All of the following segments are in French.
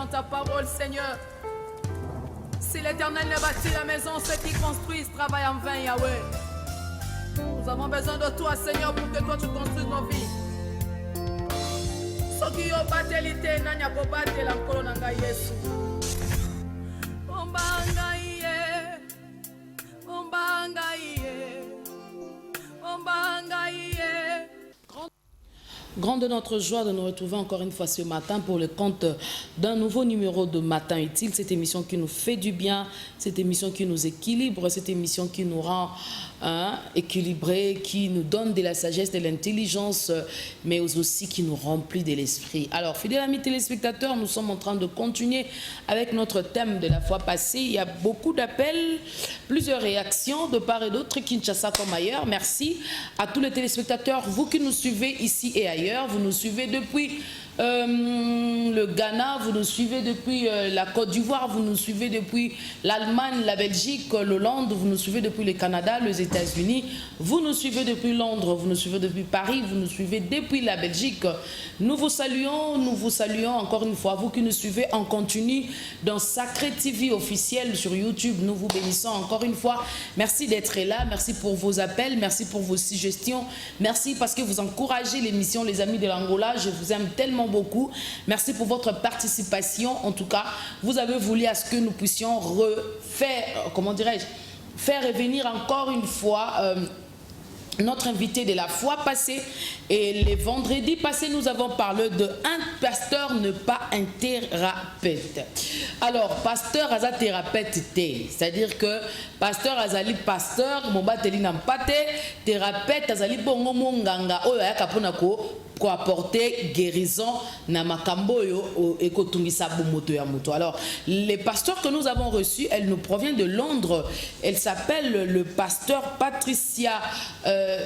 selon ta parole, Seigneur. Si l'Éternel ne bâtit la maison, ceux qui construisent travaillent en vain, Yahweh. Nous avons besoin de toi, Seigneur, pour que toi tu construises nos vies. Soki yo batelite nani akobatela nkolo na ngai Yesu. Ombanga iye, ombanga iye, ombanga iye. Grande de notre joie de nous retrouver encore une fois ce matin pour le compte d'un nouveau numéro de Matin Utile. Cette émission qui nous fait du bien, cette émission qui nous équilibre, cette émission qui nous rend équilibrés, qui nous donne de la sagesse, de l'intelligence, mais aussi qui nous remplit de l'esprit. Alors, fidèles amis téléspectateurs, nous sommes en train de continuer avec notre thème de la fois passée. Il y a beaucoup d'appels, plusieurs réactions de part et d'autre, Kinshasa comme ailleurs. Merci à tous les téléspectateurs, vous qui nous suivez ici et ailleurs. Vous nous suivez depuis le Ghana, vous nous suivez depuis la Côte d'Ivoire, vous nous suivez depuis l'Allemagne, la Belgique, l'Hollande, vous nous suivez depuis le Canada, les États-Unis, vous nous suivez depuis Londres, vous nous suivez depuis Paris, vous nous suivez depuis la Belgique. Nous vous saluons encore une fois, vous qui nous suivez en continu dans Sacré TV officiel sur YouTube. Nous vous bénissons encore une fois. Merci d'être là, merci pour vos appels, merci pour vos suggestions, merci parce que vous encouragez l'émission Les Amis de l'Angola. Je vous aime tellement beaucoup. Merci pour votre participation. En tout cas, vous avez voulu à ce que nous puissions refaire, comment dirais-je, faire revenir encore une fois notre invité de la fois passée. Et les vendredis passés, nous avons parlé de un pasteur ne pas un thérapeute. Alors, pasteur aza thérapeute, c'est-à-dire que pasteur azali pasteur, mobateli nampate, thérapeute azali bongo monganga oyo ayakapona ko apporter guérison na makambo yo ekotungisa bomoto ya moto. Alors, les pasteurs que nous avons reçus, elle nous provient de Londres. Elle s'appelle le pasteur Patricia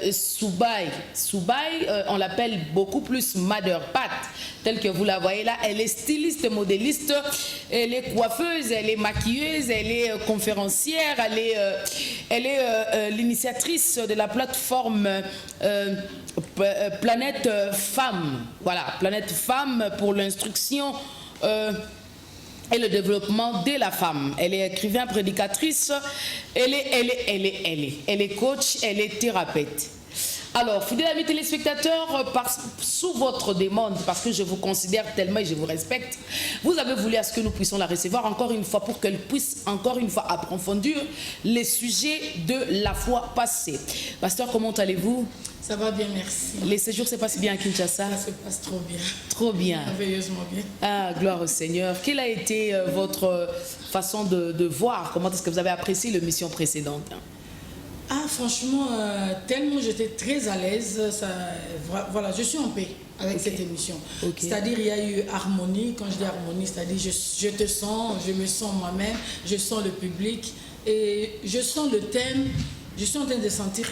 Soubaï. Soubaï, on l'appelle beaucoup plus Mother Pat, telle que vous la voyez là. Elle est styliste, modéliste, elle est coiffeuse, elle est maquilleuse, elle est conférencière, elle est l'initiatrice de la plateforme Planète Femme. Voilà, Planète Femme pour l'instruction et le développement de la femme. Elle est écrivaine, prédicatrice, elle est coach, elle est thérapeute. Alors, fidèles amis téléspectateurs, sous votre demande, parce que je vous considère tellement et je vous respecte, vous avez voulu à ce que nous puissions la recevoir encore une fois pour qu'elle puisse encore une fois approfondir les sujets de la fois passée. Pasteur, comment allez-vous? Ça va bien, merci. Les séjours se passent bien à Kinshasa? Ça se passe trop bien. Trop bien. Merveilleusement bien. Ah, gloire au Seigneur. Quelle a été votre façon de voir? Comment est-ce que vous avez apprécié l'émission précédente? Ah, franchement, tellement j'étais très à l'aise. Voilà, je suis en paix avec cette émission. C'est-à-dire, il y a eu harmonie. Quand je dis harmonie, c'est-à-dire, je te sens, je me sens moi-même, je sens le public et je sens le thème. Je suis en train de sentir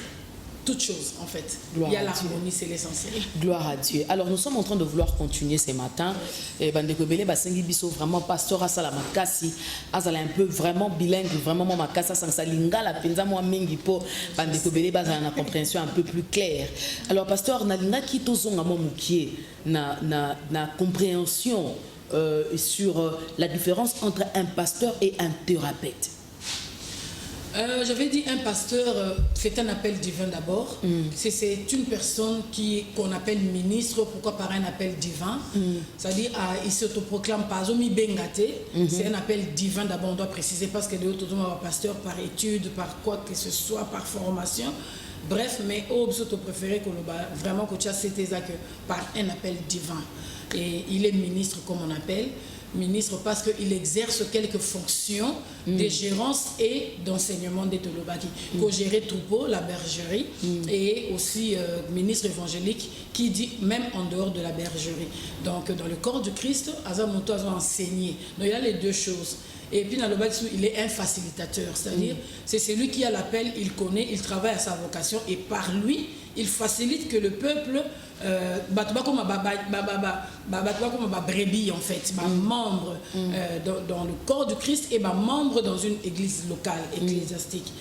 toute chose en fait. Gloire, il y a l'harmonie, c'est l'essentiel. Gloire à Dieu. Alors nous sommes en train de vouloir continuer ce matin. Et Bandekobele Basengi Biso vraiment pasteur Asala Makasi, Asala un peu vraiment bilingue, vraiment Makasa sans lingala penza moi mingi po Bandekobele Bazala na compréhension un peu plus claire. Alors pasteur nalinga kitozonga mo mukie na compréhension sur la différence entre un pasteur et un thérapeute. J'avais dit un pasteur, c'est un appel divin d'abord. C'est une personne qu'on appelle ministre, pourquoi par un appel divin. C'est-à-dire, il s'autoproclame pas bengate. C'est un appel divin d'abord, on doit préciser, parce que de pasteur par étude, par quoi que ce soit, par formation. Bref, mais au préféré vraiment que c'était par un appel divin. Et il est ministre, comme on appelle. Ministre parce qu'il exerce quelques fonctions de gérance et d'enseignement des Tolobaki. Pour gérer troupeau, la bergerie, et aussi ministre évangélique qui dit même en dehors de la bergerie. Donc dans le corps du Christ, Azamoto a enseigné. Donc il y a les deux choses. Et puis dans le bas, il est un facilitateur, c'est-à-dire c'est celui qui a l'appel, il connaît, il travaille à sa vocation et par lui, il facilite que le peuple comme brebis en fait, membre dans le corps du Christ et membre dans une église locale, ecclésiastique.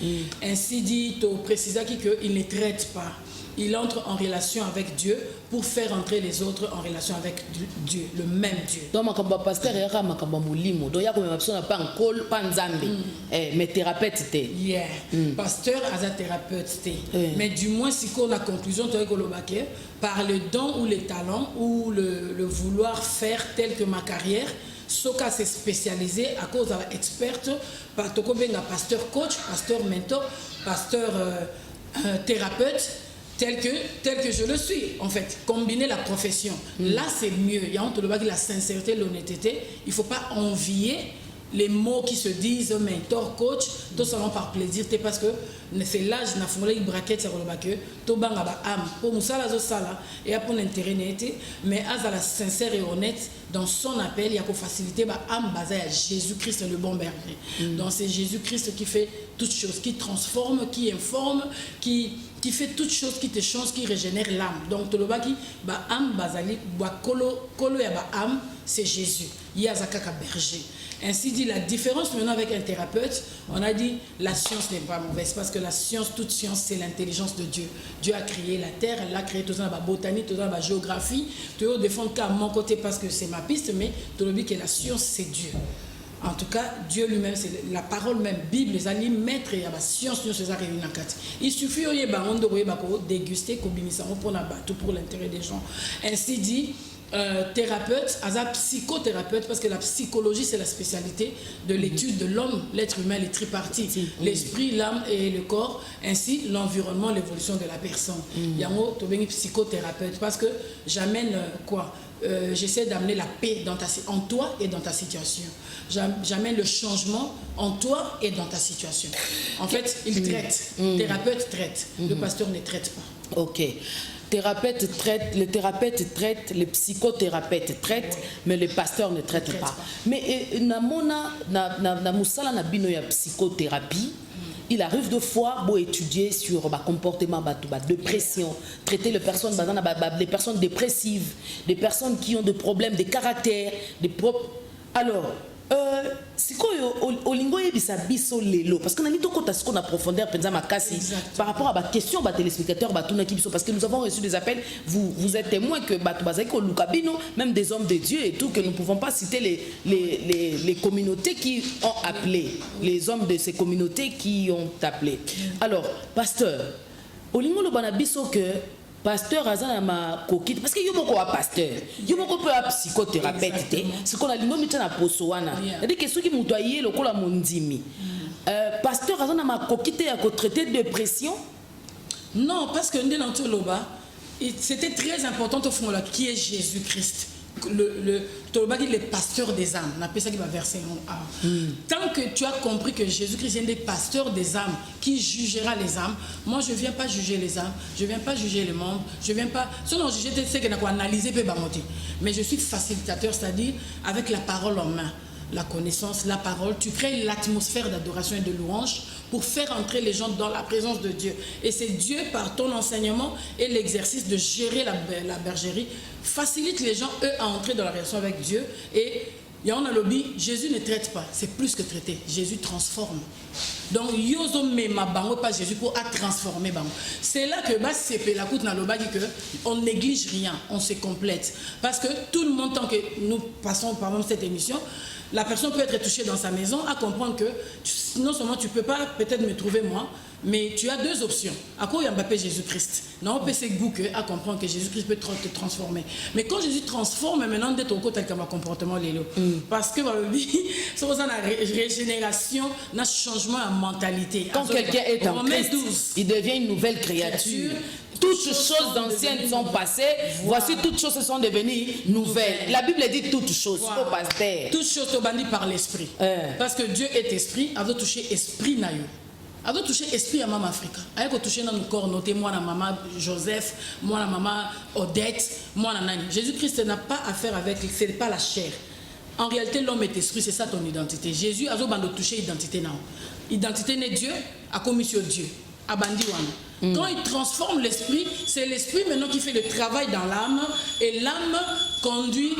Ainsi dit, tu précises qu'il ne traite pas. Il entre en relation avec Dieu pour faire entrer les autres en relation avec Dieu, le même Dieu. Donc, ma pasteur est un molimo. Donc, il y a comme une pas un col, pas un zambi. Mais thérapeute, c'était. Yeah. Pasteur, as thérapeute, c'était. Mais du moins, si on a conclusion, tu as par le don ou les talents ou le vouloir faire tel que ma carrière, Soka s'est spécialisé à cause de l'experte, pasteur coach, pasteur mentor, pasteur thérapeute. Tel que je le suis, en fait, combiner la profession. Là, c'est mieux. Il y a la sincérité, l'honnêteté. Il ne faut pas envier les mots qui se disent mentor, coach, tout seulement par plaisir, parce que c'est l'âge, n'a pas de braquette, c'est que tout le monde a âme. Pour nous, ça, et pour l'intérêt, mais à la sincère et honnête, dans son appel, il y a pour faciliter l'âme basée à Jésus-Christ, le bon berger. Donc, c'est Jésus-Christ qui fait toutes choses, qui transforme, qui informe, qui fait toutes choses, qui te change, qui régénère l'âme. Donc, tout le monde qui âme basali, kolo ya âme, c'est Jésus. Il y a Zakaka berger. Ainsi dit, la différence maintenant avec un thérapeute, on a dit la science n'est pas mauvaise parce que la science, toute science, c'est l'intelligence de Dieu. Dieu a créé la terre, il a créé tout ça dans la botanique, tout ça dans la géographie. Tu veux défendre qu'à mon côté parce que c'est ma piste, mais tu veux dire que la science, c'est Dieu. En tout cas, Dieu lui-même, c'est la parole même, Bible, les alliés maîtres et la science, nous sommes réunis en quatre. Il suffit de déguster, pour l'intérêt des gens. Ainsi dit, thérapeute, psychothérapeute, parce que la psychologie c'est la spécialité de l'étude de l'homme, l'être humain, les tripartites, l'esprit, l'âme et le corps, ainsi l'environnement, l'évolution de la personne. Il y a un psychothérapeute parce que j'amène quoi? J'essaie d'amener la paix en toi et dans ta situation. J'amène le changement en toi et dans ta situation. En fait, il traite. Thérapeute traite. Le pasteur ne traite pas. Ok. Thérapeute traite, le thérapeute traite, le psychothérapeute traite, mais le pasteur ne traite pas. Mais na musala na bino ya psychothérapie, il arrive de fois pour étudier sur le comportement de dépression, traiter les personnes dépressives, des personnes qui ont des problèmes de caractère, alors sikoyo olingo yebisa biso lelo parce que nani tokota siko na profondeur penza makasi par rapport à la question ba téléspectateurs ba tuna kibiso parce que nous avons reçu des appels, vous êtes témoins que ba bazaki ko lukabino même des hommes de Dieu et tout, que nous ne pouvons pas citer les communautés qui ont appelé, les hommes de ces communautés qui ont appelé. Alors pasteur olingo lo bana biso que pasteur azana ma kokite parce que yo moko wa pasteur yo moko pe wa psychothérapeute c'est qu'on a lingo mitana posowana c'est que ceux qui mutoyer lokola mondimi pasteur azana ma kokite ya ko traiter dépression. Non, parce que c'était très important au fond là qui est Jésus-Christ. Le pasteur des âmes, on appelle ça qui va verser en A. Tant que tu as compris que Jésus-Christ est un des pasteurs des âmes qui jugera les âmes, moi je ne viens pas juger les âmes, je ne viens pas juger les membres, je ne viens pas. Sinon, je sais qu'on a analysé, mais je suis facilitateur, c'est-à-dire avec la parole en main. La connaissance, la parole, tu crées l'atmosphère d'adoration et de louange pour faire entrer les gens dans la présence de Dieu. Et c'est Dieu, par ton enseignement et l'exercice de gérer la bergerie, facilite les gens, eux, à entrer dans la relation avec Dieu. Et il y a un lobby, Jésus ne traite pas, c'est plus que traiter, Jésus transforme. Donc, yozo me ma bango pas Jésus pour transformer bango. C'est là que c'est la coute na loba dit que on néglige rien, on se complète. Parce que tout le monde, tant que nous passons par exemple cette émission, la personne peut être touchée dans sa maison à comprendre que non seulement tu ne peux pas peut-être me trouver moi, mais tu as deux options. À quoi il y a Mbappé Jésus-Christ? Non, on peut se goûter à comprendre que Jésus-Christ peut te transformer. Mais quand Jésus transforme, maintenant, d'être au côté comme un comportement, parce que c'est une régénération, un changement en mentalité. Quand quelqu'un est en Christ, il devient une nouvelle créature. Toutes choses anciennes sont passées, voici toutes choses sont devenues nouvelles. La Bible dit toutes choses, au pasteur. Toutes choses sont bannies par l'esprit. Parce que Dieu est esprit, elle veut toucher esprit naïo. Elle veut toucher esprit à maman Africa. Elle veut toucher dans nos corps, noter moi la maman Joseph, moi la maman Odette, moi la nani. Jésus-Christ n'a pas affaire avec, ce n'est pas la chair. En réalité, l'homme est esprit, c'est ça ton identité. Jésus a besoin de toucher l'identité. Identité n'est Dieu, a commis sur Dieu. abandi wana. Quand il transforme l'esprit, c'est l'esprit maintenant qui fait le travail dans l'âme et l'âme conduit,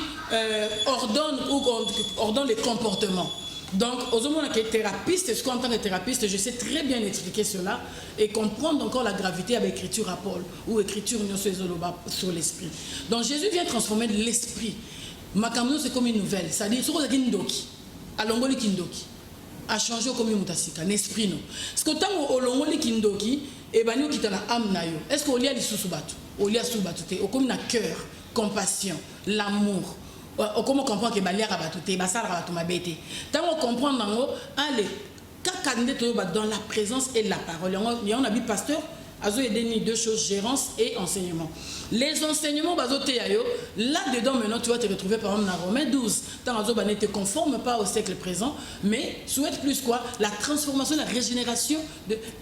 ordonne les comportements. Donc, aux hommes qui est thérapeute, est-ce qu'en tant que thérapeute, je sais très bien expliquer cela et comprendre encore la gravité avec l'écriture à Paul ou l'écriture sur l'esprit. Donc, Jésus vient transformer l'esprit. Makamno, c'est comme une nouvelle. C'est-à-dire, ce que Kindoki, à l'ongoli Kindoki, a changé comme une mutasika, l'esprit. Parce que tant que l'ongoli Kindoki, et bien nous qui t'en a âme nayo. Est-ce qu'on lit à l'issou-soubatu? On lit à sous-batu, au comme un cœur, compassion, l'amour. Comment comprendre que Balia Rabatouté, Bassal Rabatumabete. Tant qu'on comprend allez, dans la présence et la parole. Il y a un habit pasteur, Azo et Denis, deux choses, gérance et enseignement. Les enseignements, là-dedans, maintenant, tu vas te retrouver par exemple dans Romains 12. Tant Azo ne te conforme pas au siècle présent, mais souhaite plus quoi? La transformation, la régénération.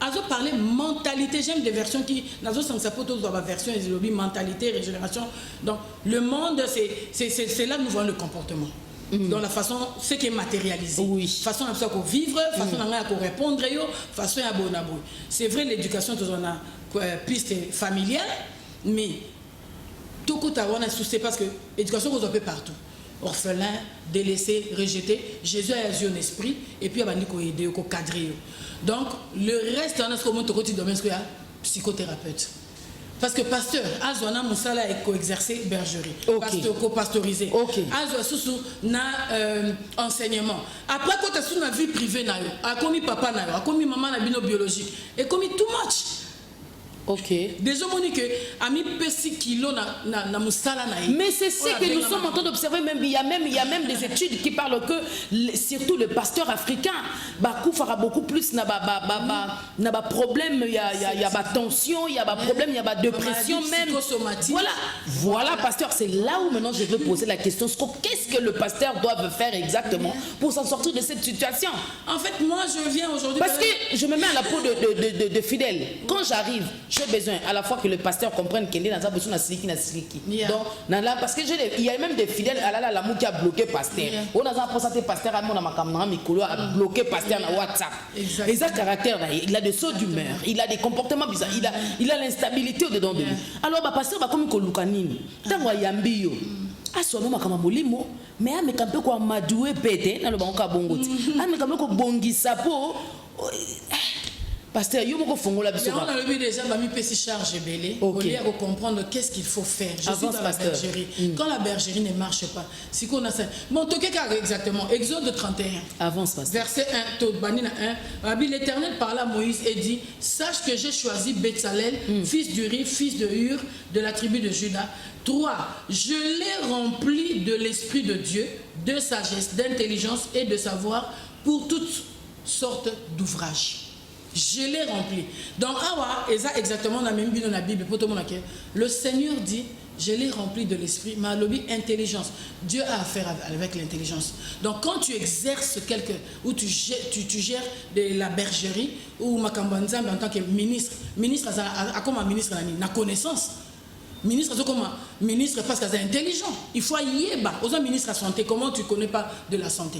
Azo parlait mentalité. J'aime des versions qui. Azo sans sa pote dans la version, ils mentalité, régénération. Donc, le monde, c'est là que nous voyons le comportement. Dans la façon, ce qui est matérialisé. Oui. Façon à vivre, façon à répondre, façon à bonabou. C'est vrai, l'éducation, tu en as piste familiale, mais tout coup, tu as un souci parce que l'éducation, vous en peut partout. Orphelin, délaissé, rejeté. Jésus a agi en esprit et puis il va nous aider, cadrer. Donc, le reste, on a ce qu'on montre au quotidien, c'est psychothérapeute. Parce que pasteur, Azwana Moussala est co-exercé bergerie. Pasteur co-pastorisé. Azwa Soussou na enseignement. Après, quand tu as sous la vie privée, tu as commis papa, tu as commis maman na bino biologique. Et commis too much. Des hommes disent que ami pesi kilo na Moussala na. Mais c'est ce que nous sommes en train d'observer. Il y a même des études qui parlent que surtout le pasteur africain, Bakou fera beaucoup plus n'a pas problème, il y a tension, il y a problème, il y a dépression même. Voilà, pasteur, c'est là où maintenant je veux poser la question. Qu'est-ce que le pasteur doit faire exactement pour s'en sortir de cette situation? En fait, moi je viens aujourd'hui. Parce que je me mets à la peau de fidèle. Quand j'arrive, j'ai besoin à la fois que le pasteur comprenne qu'il est dans sa position na siliki. Donc, parce que il y a même des fidèles à la qui a bloqué pasteur. On a un pourcentage pasteur à mon amakamna mikolo a bloqué pasteur na WhatsApp. Et ça caractère là, il a des sauts d'humeur, il a des comportements bizarres, il a l'instabilité au dedans de lui. Alors pasteur va comme kolukanini. Tango yambiyo. Asono makama molimo, mais ame kampe ko madoué pété na lo banka bongoti. Ame kampe ko bongisa po. Pasteur, yo moko fongola biso. On a vu déjà mami pesi charge belé. Au lieu de comprendre qu'est-ce qu'il faut faire. Je suis dans la bergerie. Quand la bergerie ne marche pas, si qu'on a ça. Bon, toqué exactement. Exode 31. Avance, pasteur. Verset 1, Tod Banina 1. L'Éternel parla à Moïse et dit: sache que j'ai choisi Betsalel, fils d'Uri, fils de Hur, de la tribu de Juda. 3. Je l'ai rempli de l'esprit de Dieu, de sagesse, d'intelligence et de savoir pour toutes sortes d'ouvrages. Je l'ai rempli. Donc, exactement la même dans la Bible. Le Seigneur dit: je l'ai rempli de l'esprit, mais lobby intelligence. Dieu a affaire avec l'intelligence. Donc, quand tu exerces ou tu gères de la bergerie, ou Makambanza en tant que ministre comme un ministre, la connaissance. Ministre, parce qu'il est intelligent. Il faut y aller. Aux ministres de la santé, comment tu ne connais pas de la santé?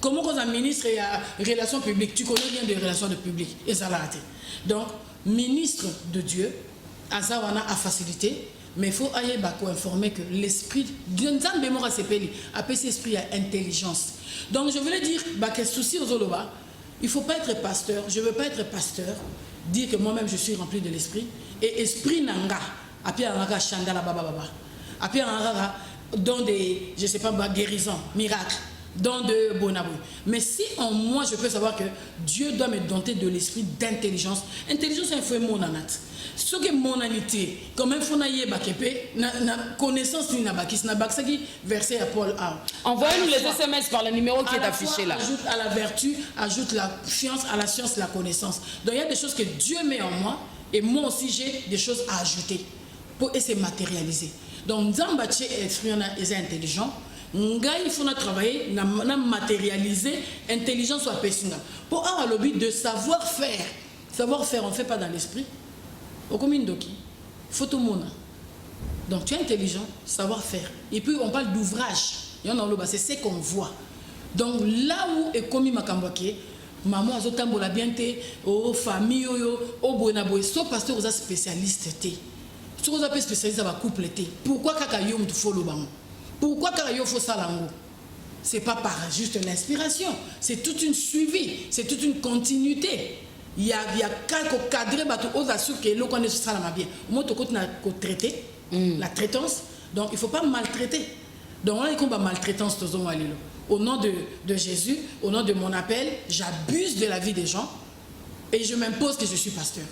Comment quand un ministre est à relations publiques, tu connais rien des relations de public. Et ça l'a été. Donc, ministre de Dieu, Azawana a facilité, mais il faut aller informer que l'esprit, Dieu nous a mémoire à ses pays, appelé cet esprit à intelligence. Donc, je voulais dire, que souci aux Oloba, il ne faut pas être pasteur, je ne veux pas être pasteur, dire que moi-même je suis rempli de l'esprit, et esprit nanga, après un chandala baba, après un dans des, je ne sais pas, guérisons, miracles. Dans de bonabou. Mais si en moi je peux savoir que Dieu doit me doter de l'esprit d'intelligence. Intelligence c'est un fait mon anat. Ce que mon anité, comme un fonaye bakepe, na connaissance ni na bakis na baksagi verset à Paul A. Envoyez-nous les SMS par le numéro qui est affiché là. Ajoute à la vertu, ajoute la science, à la science la connaissance. Donc il y a des choses que Dieu met en moi et moi aussi j'ai des choses à ajouter pour essayer de matérialiser. Donc Nzambache est intelligent. Il faut travailler, matérialiser, intelligence soit personne. Pour avoir le but de savoir faire. Savoir faire, on ne fait pas dans l'esprit. Au commune d'Oki, faut tout le monde. Donc tu es intelligent, savoir faire. Et puis on parle d'ouvrage. C'est ce qu'on voit. Donc là où est commis Makambake, maman azotambola bien te o famille oyo o boena boy so pasteur oza spécialiste te so oza pe spécialiste ba couple te pourquoi kaka yo mutu folo bango pourquoi kaka yo fo salango c'est pas par juste l'inspiration c'est toute une suivi c'est toute une continuité il y a quelques cadres bato oza sur que lo connaît ça la bien moi to côté na ko traiter la traitance donc il faut pas maltraiter donc on a combat maltraitance tozo walelo. Au nom de Jésus, au nom de mon appel, j'abuse de la vie des gens et je m'impose que je suis pasteur.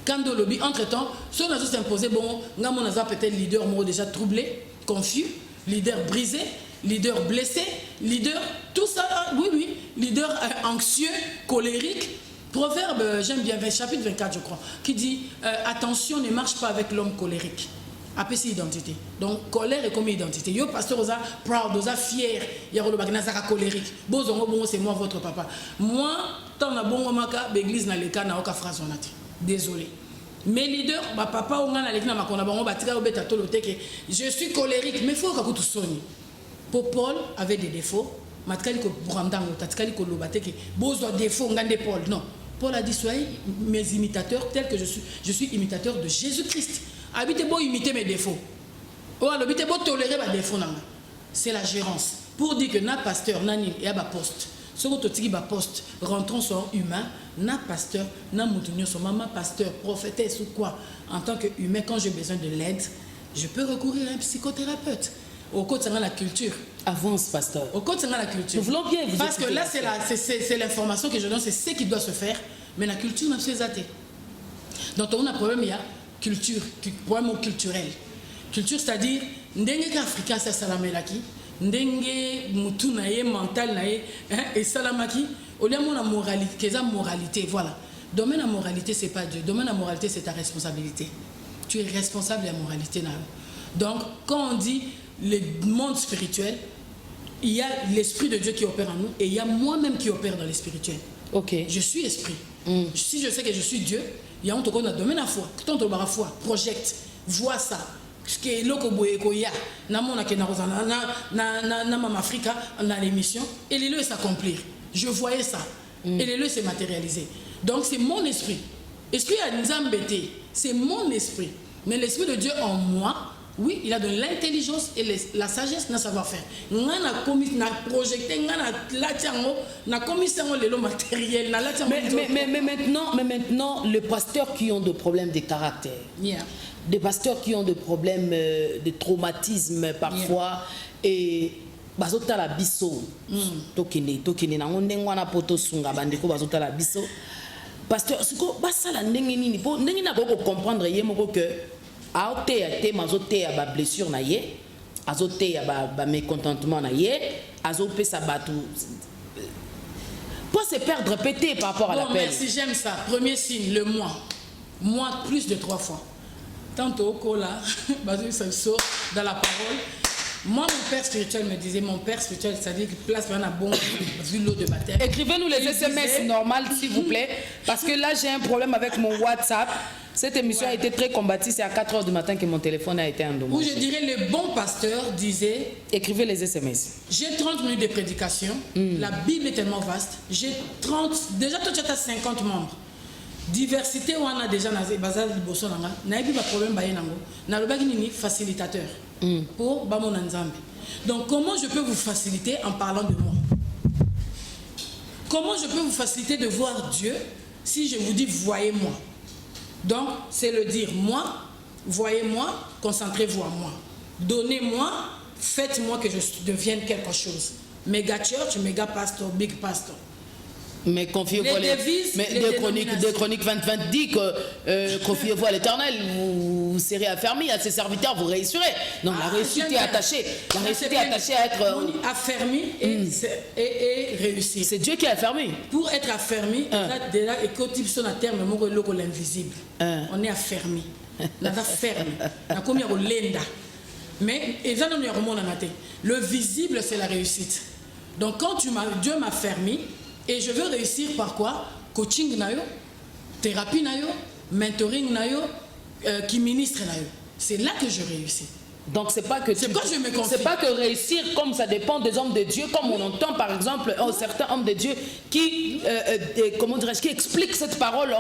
Quand dans le lobby, entre-temps, si on a tous imposé, bon, on a peut-être leader déjà troublé, confus, leader brisé, leader blessé, leader, tout ça, oui, leader anxieux, colérique. Proverbe, j'aime bien, chapitre 24, je crois, qui dit attention, ne marche pas avec l'homme colérique. Après, c'est identité. Donc, colère est comme identité. Yo, pasteur, osa proud, osa fier. Y'a le bagnazara colérique. Bozongo, bon, c'est moi votre papa. Moi, tant na bongo maka, l'église na leka na oka phrase onati. Désolé. Mes leaders, ma papa, on a l'église na makona bango, batika obeta tolo teke. Je suis colérique, mais faut que tout sonne. Pour Paul avait des défauts. Matkali ko brandango, tatkali ko lobateke. Bozo défaut, ngande Paul. Non. Paul a dit soyez mes imitateurs tels que je suis imitateur de Jésus-Christ. Habitez beau imiter mes défauts. Oh, habitez beau tolérer mes défauts. C'est la gérance. Pour dire que na pasteur, nani et à poste. Ce que tu dis poste, rentrons sur humain, na pasteur, na moutonio, son maman pasteur, prophétesse ou quoi. En tant qu'humain, quand j'ai besoin de l'aide, je peux recourir à un psychothérapeute. Au côté de la culture. Avance, pasteur. Au côté de la culture. Nous voulons bien vous parce que là, c'est l'information que je donne, c'est ce qui doit se faire. Mais la culture n'a pas été. Donc, on a un problème, il y a culture, problème culturel. Culture, c'est-à-dire, ndenge africain c'est salamelaki, ndenge mutu nae mental nae et salamaki, au lieu de la moralité, qu'est-ce que moralité, voilà. Domaine à moralité, c'est pas Dieu. Domaine à moralité, c'est ta responsabilité. Tu es responsable de la moralité. Donc, quand on dit le monde spirituel, il y a l'esprit de Dieu qui opère en nous et il y a moi-même qui opère dans le spirituel. Ok. Je suis esprit. Si je sais que je suis Dieu, il y a un truc qu'on a domaine à foi. Quand on a foi, projette, vois ça. Ce qui est loko boyekoya, na mona ke na rozana na mama Africa dans l'émission et les lieux s'accomplir. Je voyais ça et les lieux se matérialiser. Donc c'est mon esprit. Esprit à Nzambete, c'est mon esprit. Mais l'esprit de Dieu en moi, oui, il a de l'intelligence et la sagesse dans savoir-faire. On a commis, on a projeté, on a commis le matériel. Mais maintenant, les pasteurs qui ont des problèmes de caractère, des pasteurs qui ont des problèmes de traumatisme parfois, et bazota la biso, tokene na ndengo na poto sunga bandeko bazota la biso. Pasteur, ce que basa la ndenge nini po ndenge na ko comprendre yemoko que aote ya te mazote ya ba blessure na ye, azote ya ba mécontentement na ye, azope sa batu. Pour se perdre pété par rapport à l'appel. Merci, j'aime ça. Premier signe, le moi. Moi plus de 3 fois. Tantôt au cola, ça sort dans la parole. Moi, mon père spirituel me disait, mon père spirituel, c'est-à-dire qu'il place un bon vu l'eau de baptême. Écrivez-nous les SMS normales, s'il vous plaît, parce que là, j'ai un problème avec mon WhatsApp. Cette émission a été très combattue, c'est à 4 h du matin que mon téléphone a été endommagé. Ou je dirais, le bon pasteur disait... Écrivez les SMS. J'ai 30 minutes de prédication, la Bible est tellement vaste, j'ai 30... Déjà, toi, tu as 50 membres. Diversité, on a déjà bazar de bosso nanga, n'a pas de problème baye nango. Na le bagini facilitateur pour bamon nzambe. Donc comment je peux vous faciliter en parlant de moi? Comment je peux vous faciliter de voir Dieu si je vous dis voyez-moi? Donc c'est le dire moi, voyez-moi, concentrez-vous en moi. Donnez-moi, faites-moi que je devienne quelque chose. Méga church, méga pastor, big pastor. Mais confiez-vous à l'Éternel. Des chroniques 20-20 dit que confiez-vous à l'Éternel, vous serez affermis à ses serviteurs, vous réussirez. Donc la réussite est attachée. La réussite est attachée à être affermi et réussir. C'est Dieu qui est affermi. Pour être affermi, déjà écoutez son terme l'invisible. On est affermi. On est affermi. On est comme lenda. Mais le visible c'est la réussite. Donc quand Dieu m'a affermi. Et je veux réussir par quoi? Coaching nayo, thérapie nayo, mentoring nayo, qui ministre nayo. C'est là que je réussis. Donc c'est pas que c'est quoi je me confie. C'est pas que réussir comme ça dépend des hommes de Dieu, comme on entend par exemple certains hommes de Dieu qui comment dirais-je, qui expliquent cette parole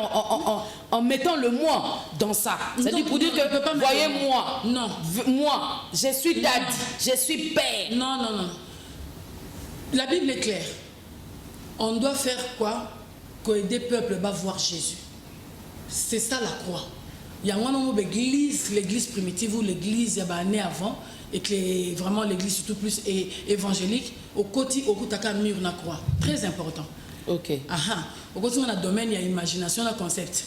en mettant le moi dans ça. C'est-à-dire pour dire que voyez moi, non, moi, je suis dad, je suis père. Non, non, non. La Bible est claire. On doit faire quoi? Qu'aider le peuple va voir Jésus. C'est ça la croix. Il y a une église, l'église primitive ou l'église né avant, et que vraiment l'église surtout plus évangélique, au côté au kutaka mur na croix. Très important. Ok. Au côté on a domaine, il y a imagination, il y a concept.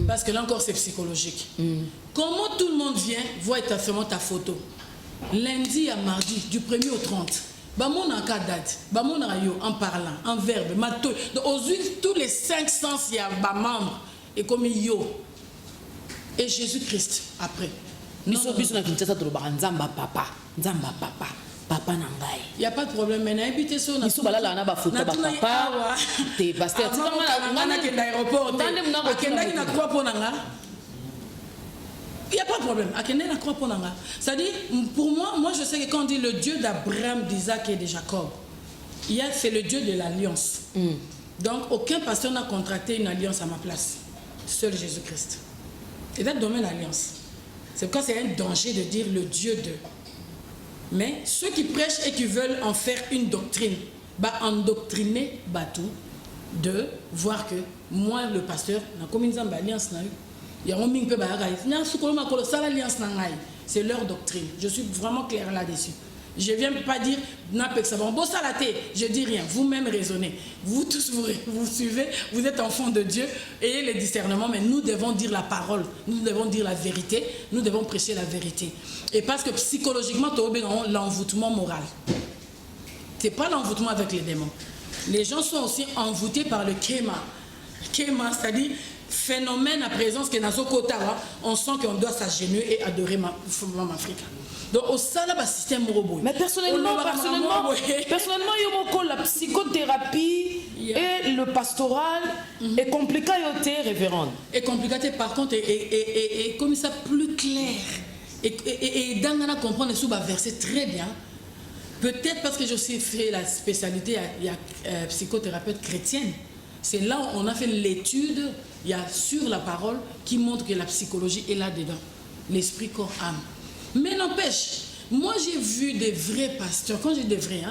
Parce que là encore c'est psychologique. Comment tout le monde vient voir exactement ta photo? Lundi à mardi, du 1er au 30. Bamon a date, bamon a yo en parlant, en verbe, mato. Aux huiles, tous les 5 sens, il y a ba membre et comme yo. Et Jésus-Christ après. Il n'y a pas de problème. Mais n'habitez sur la il n'y a pas de problème. C'est-à-dire, pour moi, je sais que quand on dit le Dieu d'Abraham, d'Isaac et de Jacob, c'est le Dieu de l'alliance. Donc, aucun pasteur n'a contracté une alliance à ma place. Seul Jésus-Christ. Et là, domaine l'alliance. C'est pourquoi c'est un danger de dire le Dieu de. Mais ceux qui prêchent et qui veulent en faire une doctrine, endoctriner tout, de voir que moi, le pasteur, comme une alliance, c'est leur doctrine. Je suis vraiment clair là-dessus. Je ne viens pas dire je dis rien. Vous-même raisonnez. Vous tous, vous suivez, vous êtes enfants de Dieu, ayez le discernement, mais nous devons dire la parole, nous devons dire la vérité, nous devons prêcher la vérité. Et parce que psychologiquement, tu as l'envoûtement moral. Ce n'est pas l'envoûtement avec les démons. Les gens sont aussi envoûtés par le kéma. Kéma, c'est-à-dire phénomène à présence que dans Kotawa, on sent qu'on doit s'agenouiller et adorer ma Afrique. Donc au sein de système robot. Mais personnellement, la psychothérapie et le pastoral est compliqué à révérende. Et compliqué par contre et comme ça plus clair et dans la comprendre sous verset très bien. Peut-être parce que j'ai aussi fait la spécialité il y a psychothérapeute chrétienne. C'est là où on a fait l'étude, il y a sur la parole qui montre que la psychologie est là-dedans. L'esprit, corps, âme. Mais n'empêche, moi j'ai vu des vrais pasteurs, quand j'ai des vrais,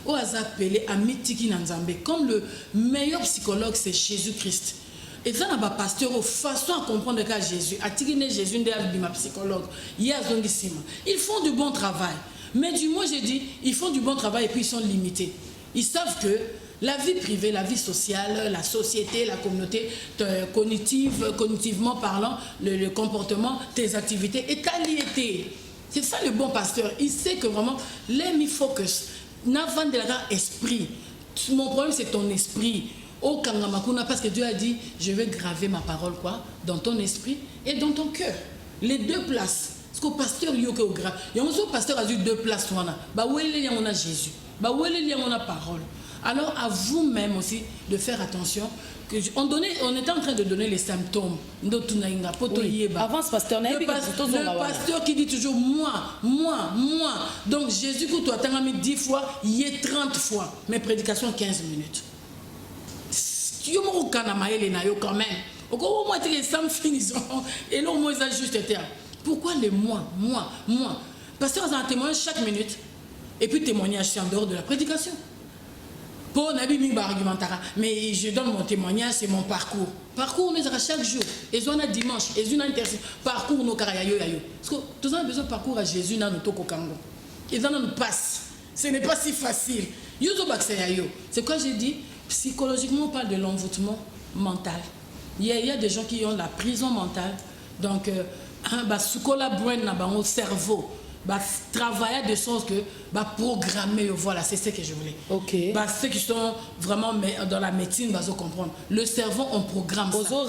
au hasard appelé à Mitiki Nanzambe, comme le meilleur psychologue c'est Jésus-Christ. Et ça n'a pas pasteur aux façons à comprendre le cas de Jésus. À Tigine Jésus, ma psychologue, ils font du bon travail. Mais du moins j'ai dit, ils font du bon travail et puis ils sont limités. Ils savent que la vie privée, la vie sociale, la société, la communauté, cognitivement parlant, le comportement, tes activités est aliété. C'est ça le bon pasteur. Il sait que vraiment, let me focus. N'avant de esprit. Mon problème, c'est ton esprit. Au Kangamakuna, parce que Dieu a dit, je vais graver ma parole quoi, dans ton esprit et dans ton cœur. Les deux places. Parce qu'au pasteur, il y a un pasteur a eu 2 places. Où est-ce qu'on a Jésus? Où est-ce qu'on a parole? Alors à vous-même aussi de faire attention. On était en train de donner les symptômes. Oui. Avance, pasteur. Le pasteur qui dit toujours moi. Donc Jésus, que toi, tu as mis 10 fois, il y a 30 fois. Mes prédications 15 minutes. Quand même. Et là, au moins, ça juste été. Pourquoi les moi? Pasteur, ça a un témoignage chaque minute. Et puis témoignage, c'est en dehors de la prédication. Pour Nabi Mimba argumentara, mais je donne mon témoignage, c'est mon parcours. Parcours, on est à chaque jour. Et on a dimanche, et on a intercession. Parcours, nous karayayo yayo. Parce que tous on a besoin de parcours à Jésus dans notre Congo. Et on nous passe. Ce n'est pas si facile. C'est quoi j'ai dit? Psychologiquement, on parle de l'envoûtement mental. Il y a des gens qui ont la prison mentale. Donc, Sukola Brain au cerveau. Travailler de sorte que programmer, voilà, c'est ce que je voulais. Ok. Ceux qui sont vraiment dans la médecine, ils comprendre. Le cerveau, on programme ça. Oso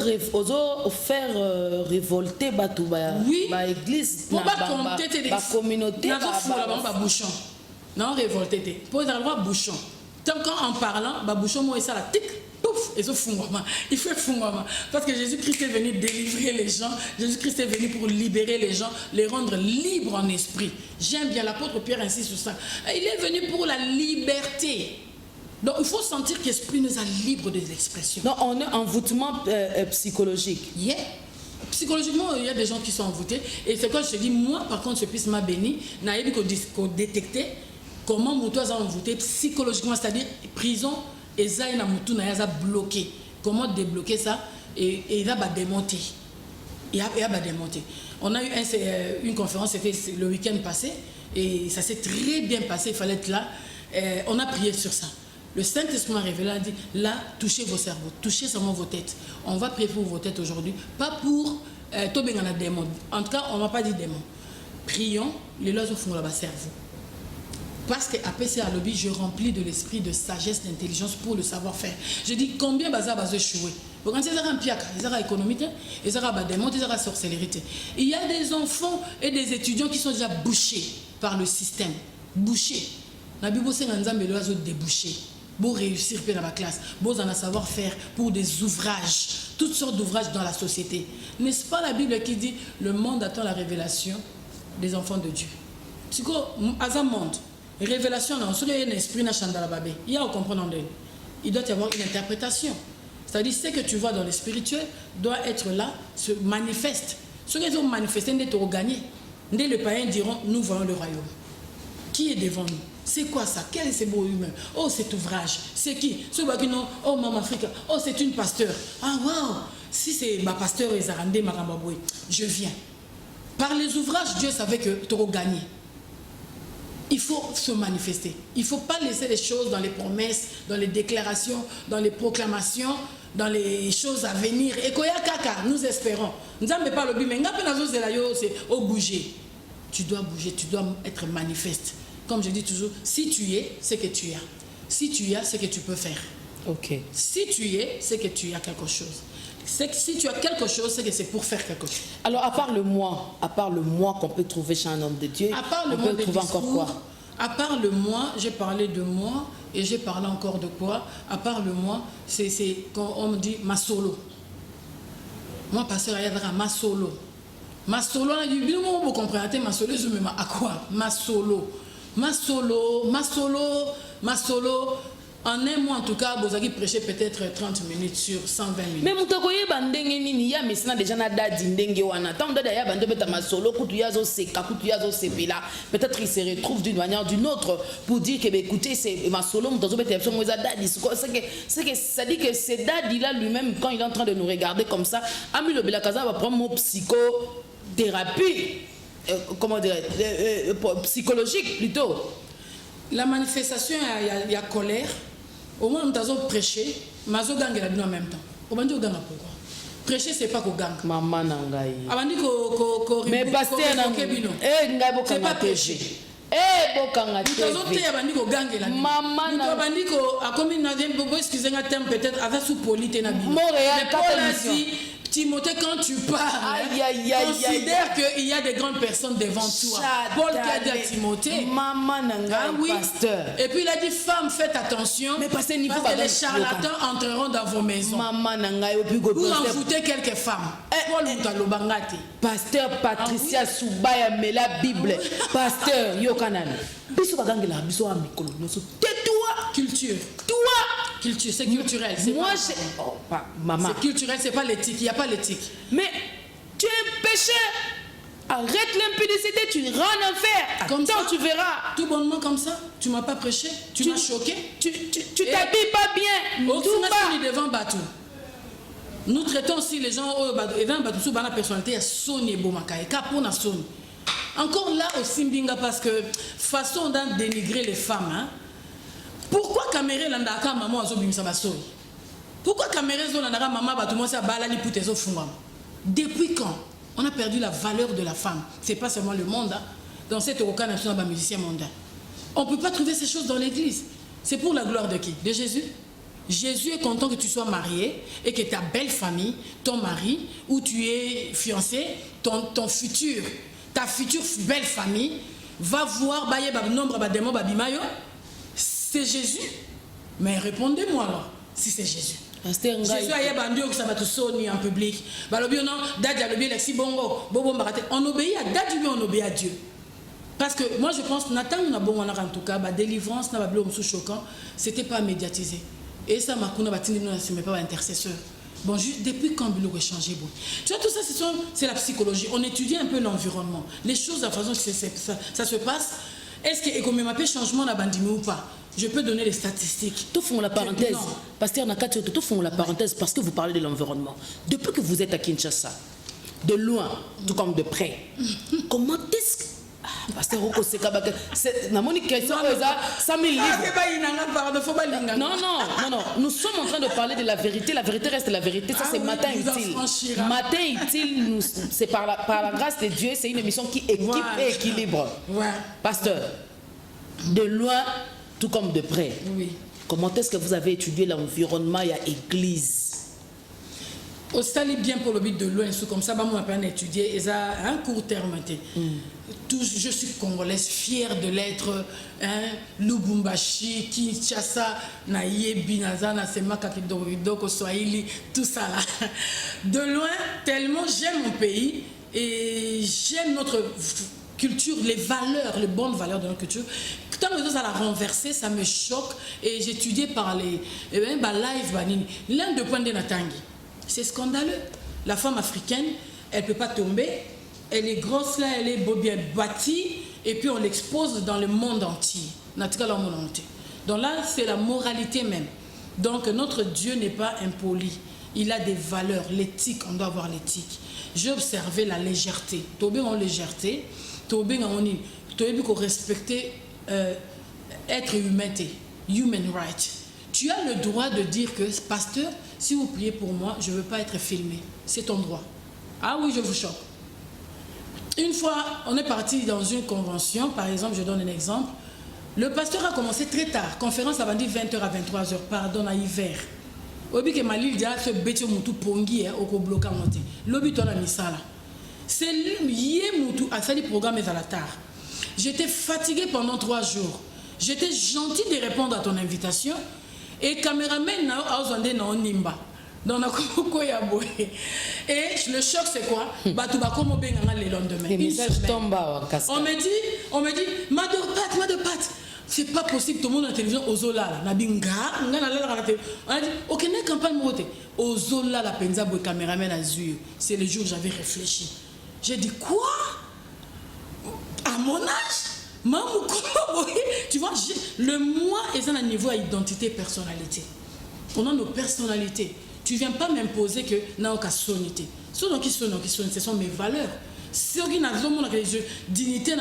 faire révolter oui. L'église, la communauté, bouchon. Non, révolter. Pour avoir bouchon. Tant qu'en parlant, bouchon, moi, ça la tic, pouf. et ce fungwama. Il faut fungwama. Parce que Jésus-Christ est venu délivrer les gens. Jésus-Christ est venu pour libérer les gens, les rendre libres en esprit. J'aime bien, l'apôtre Pierre insiste sur ça. Il est venu pour la liberté. Donc il faut sentir que l'esprit nous a libres des expressions. Non, on est en voûtement psychologique. Yeah. Psychologiquement, il y a des gens qui sont envoûtés. Et c'est quand je te dis, moi, par contre, ce puisse m'a béni, n'a qu'on détecter comment mon toit est envoûté psychologiquement, c'est-à-dire prison, et ça, il a bloqué. Comment débloquer ça? Et il va démonter. Il va démonter. On a eu une conférence, c'était le week-end passé, et ça s'est très bien passé, il fallait être là. On a prié sur ça. Le Saint-Esprit m'a révélé, a dit, là, touchez vos cerveaux, touchez seulement vos têtes. On va prier pour vos têtes aujourd'hui, pas pour Tobengana démon. En tout cas, on ne m'a pas dit démon. Prions, les lois font là-bas cerveau. Parce qu'à PC à lobby, je remplis de l'esprit de sagesse, d'intelligence pour le savoir-faire. Je dis combien baza va échouer. Quand ils ont un piac, ils ont économie, ils ont démon, ils ont sorcellerie. Il y a des enfants et des étudiants qui sont déjà bouchés par le système. Bouchés. La Bible c'est un ensemble de oiseaux débouchés. Pour réussir dans la classe, pour en savoir faire pour des ouvrages, toutes sortes d'ouvrages dans la société. N'est-ce pas la Bible qui dit le monde attend la révélation des enfants de Dieu? C'est quoi, à un monde, révélation, non, il y a un esprit, il y a à comprendre, il doit y avoir une interprétation. C'est-à-dire, ce que tu vois dans le spirituel doit être là, se manifeste. Ceux qui ont manifesté, n'est pas gagné. Dès les païens diront, nous voyons le royaume. Qui est devant nous? C'est quoi ça? Quel est ce beau humain? Oh, cet ouvrage. C'est qui? Ce bagino. Oh, Maman Africa. Oh, c'est une pasteur. Ah, waouh! Si c'est ma pasteur Ezarande Marambaboué, je viens. Par les ouvrages, Dieu savait que tu auras gagné. Il faut se manifester. Il ne faut pas laisser les choses dans les promesses, dans les déclarations, dans les proclamations, dans les choses à venir. Et Koya Kaka, nous espérons. Nous n'avons pas le but, mais c'est au bouger. Tu dois bouger, tu dois être manifeste. Comme je dis toujours, si tu es, c'est que tu as. Si tu as, c'est que tu peux faire. Ok. Si tu es, c'est que tu as quelque chose. C'est que si tu as quelque chose, c'est que c'est pour faire quelque chose. Alors, à part le moi qu'on peut trouver chez un homme de Dieu, à part le on moi peut trouver encore quoi? À part le moi, j'ai parlé de moi et j'ai parlé encore de quoi? À part le moi, c'est quand on me dit ma solo. Moi, pasteur, il y a ma solo. Ma solo, on a dit, vous comprenez, ma solo, je me mets à quoi? Ma solo. Ma solo. En un mois, en tout cas, vous avez prêché peut-être 30 minutes sur 120 minutes. Mais mutakoye bandenge nini ya mesina déjà na dadi ndenge wana. Tant dada ya bande beta masolo kutu yazo seka kutu yazo sepela. Peut-être il se retrouve d'une manière ou d'une autre pour dire que écoutez c'est masolo mutazo beta yapso moza dadi. C'est que ça dit que c'est dadi là lui-même quand il est en train de nous regarder comme ça, Ami le Belakaza va prendre mon psychothérapie. Comment dire, psychologique plutôt. La manifestation, il y a colère. Au moins, nous avons prêché, mais nous avons en même temps. On va dire pourquoi. Prêcher, ce n'est pas qu'on gagne. Maman nangai. Mais pasteur nangai. C'est pas prêcher. Bokanga TV. Maman nangai. Peut-être avec sous polité na bino. Montréal, Timothée, quand tu parles, considère qu'il y a des grandes personnes devant toi. Paul qui a dit à Timothée, Maman nangai, pasteur. Et puis il a dit, femme, faites attention, parce que les charlatans entreront dans vos maisons. Maman nangai, pour envoûter quelques femmes. Pasteur Patricia Soubaya Mela Bible. Pasteur Yokanan. Tais-toi. Culture. Toi. Culture, c'est culturel. Moi, c'est... Oh, maman. C'est culturel, c'est pas l'éthique. Il n'y a pas l'éthique. Mais tu es un pécheur. Arrête l'impudicité, tu iras en enfer. Comme ça, tu verras. Tout bonnement comme ça. Tu m'as pas prêché. Tu m'as choqué. Tu t'habilles pas bien. Devant Batou. Nous traitons aussi les gens devant Batou sous la personnalité à Sony Bomakaï. Kapona Sony. Encore là aussi Mbinga parce que façon d'en dénigrer les femmes. Hein? Pourquoi Cameroun l'andaka maman a zobimisa basoi? Pourquoi Cameroun l'andaka maman a tout le monde balali pour tes offres? Depuis quand on a perdu la valeur de la femme? C'est pas seulement le monde. Hein? Dans cette Oroka national musicien mondial. On ne peut pas trouver ces choses dans l'église. C'est pour la gloire de qui? De Jésus. Jésus est content que tu sois marié et que ta belle famille, ton mari, ou tu es fiancé, ton futur, ta future belle famille va voir nombre de c'est Jésus. Mais répondez-moi alors, si c'est Jésus. Pasteur Jésus Ngai. a bandu que ça va tout sonner en public. Balobio non, Dadja lobby lexi bongo, bobo mbarate. On obéit à Dadja, mais on obéit à Dieu. Parce que moi je pense Nathan on a bon en tout cas, bah délivrance n'a pas bleu sous choquant, c'était pas médiatisé. Et ça m'a qu'on a bâti nous c'est pas intercesseur. Bon, juste depuis quand Bilo a changé bon. Tu vois tout ça c'est la psychologie. On étudie un peu l'environnement, les choses de la façon que ça se passe. Est-ce que économie m'a fait changement la bandime ou pas? Je peux donner les statistiques. Tout font la parenthèse. Pasteur Nakati, tout font la parenthèse parce que vous parlez de l'environnement. Depuis que vous êtes à Kinshasa, de loin, tout comme de près, comment est-ce que... Pasteur Roko Sekabaka, c'est la monique question, 100 000 livres. Non, nous sommes en train de parler de la vérité reste la vérité, ça c'est Matin Utile. Matin Utile, c'est par la grâce de Dieu, c'est une émission qui équipe et équilibre. Pasteur, de loin, tout comme de près, comment est-ce que vous avez étudié l'environnement et l'église? Au stade bien pour le but de loin, comme ça, on a étudié, et ça a un court terme. Je suis congolaise, fière de l'être. Lubumbashi, Kinshasa, Nayebi, Nazana, Semaka, Kidorido, Swahili, tout ça là. De loin, tellement j'aime mon pays et j'aime notre culture, les valeurs, les bonnes valeurs de notre culture. Tant que ça l'a renversé, ça me choque et j'étudiais par les live. L'un des points de Natangi. C'est scandaleux. La femme africaine, elle ne peut pas tomber. Elle est grosse là, elle est bien bâtie. Et puis on l'expose dans le monde entier. Donc là, c'est la moralité même. Donc notre Dieu n'est pas impoli. Il a des valeurs, l'éthique, on doit avoir l'éthique. J'ai observé la légèreté. Tobé en légèreté, Tobé en respecter être humanité, human right. Tu as le droit de dire que, pasteur, si vous priez pour moi, je ne veux pas être filmé. C'est ton droit. Ah oui, je vous choque. Une fois, on est parti dans une convention, par exemple, je donne un exemple. Le pasteur a commencé très tard. Conférence a vendu 20h à 23h, pardon, à hiver. Obi que Malil dia ce bêtio mutu pongi au ko bloquer monter. Lobi ton ami ça là. C'est lui mutu a sali programme à la tard. J'étais fatiguée pendant 3 jours. J'étais gentille de répondre à ton invitation. Et caméraman a osé na onimba. Donc et le choc c'est quoi? Le lendemain. Les messages tombent en cascade. On me dit, ma de pâte. C'est pas possible, tout le monde à la télévision, Ozola, on a dit, ok, n'est campagne montée. Ozola, la penza, le caméraman azur. C'est le jour où j'avais réfléchi. J'ai dit, quoi? À mon âge? Tu vois, le moi est à un niveau à identité, personnalité. On a nos personnalités. Tu ne viens pas m'imposer que n'a aucune sonité. Ce sont mes valeurs. Ceux qui n'ont pas de dignité,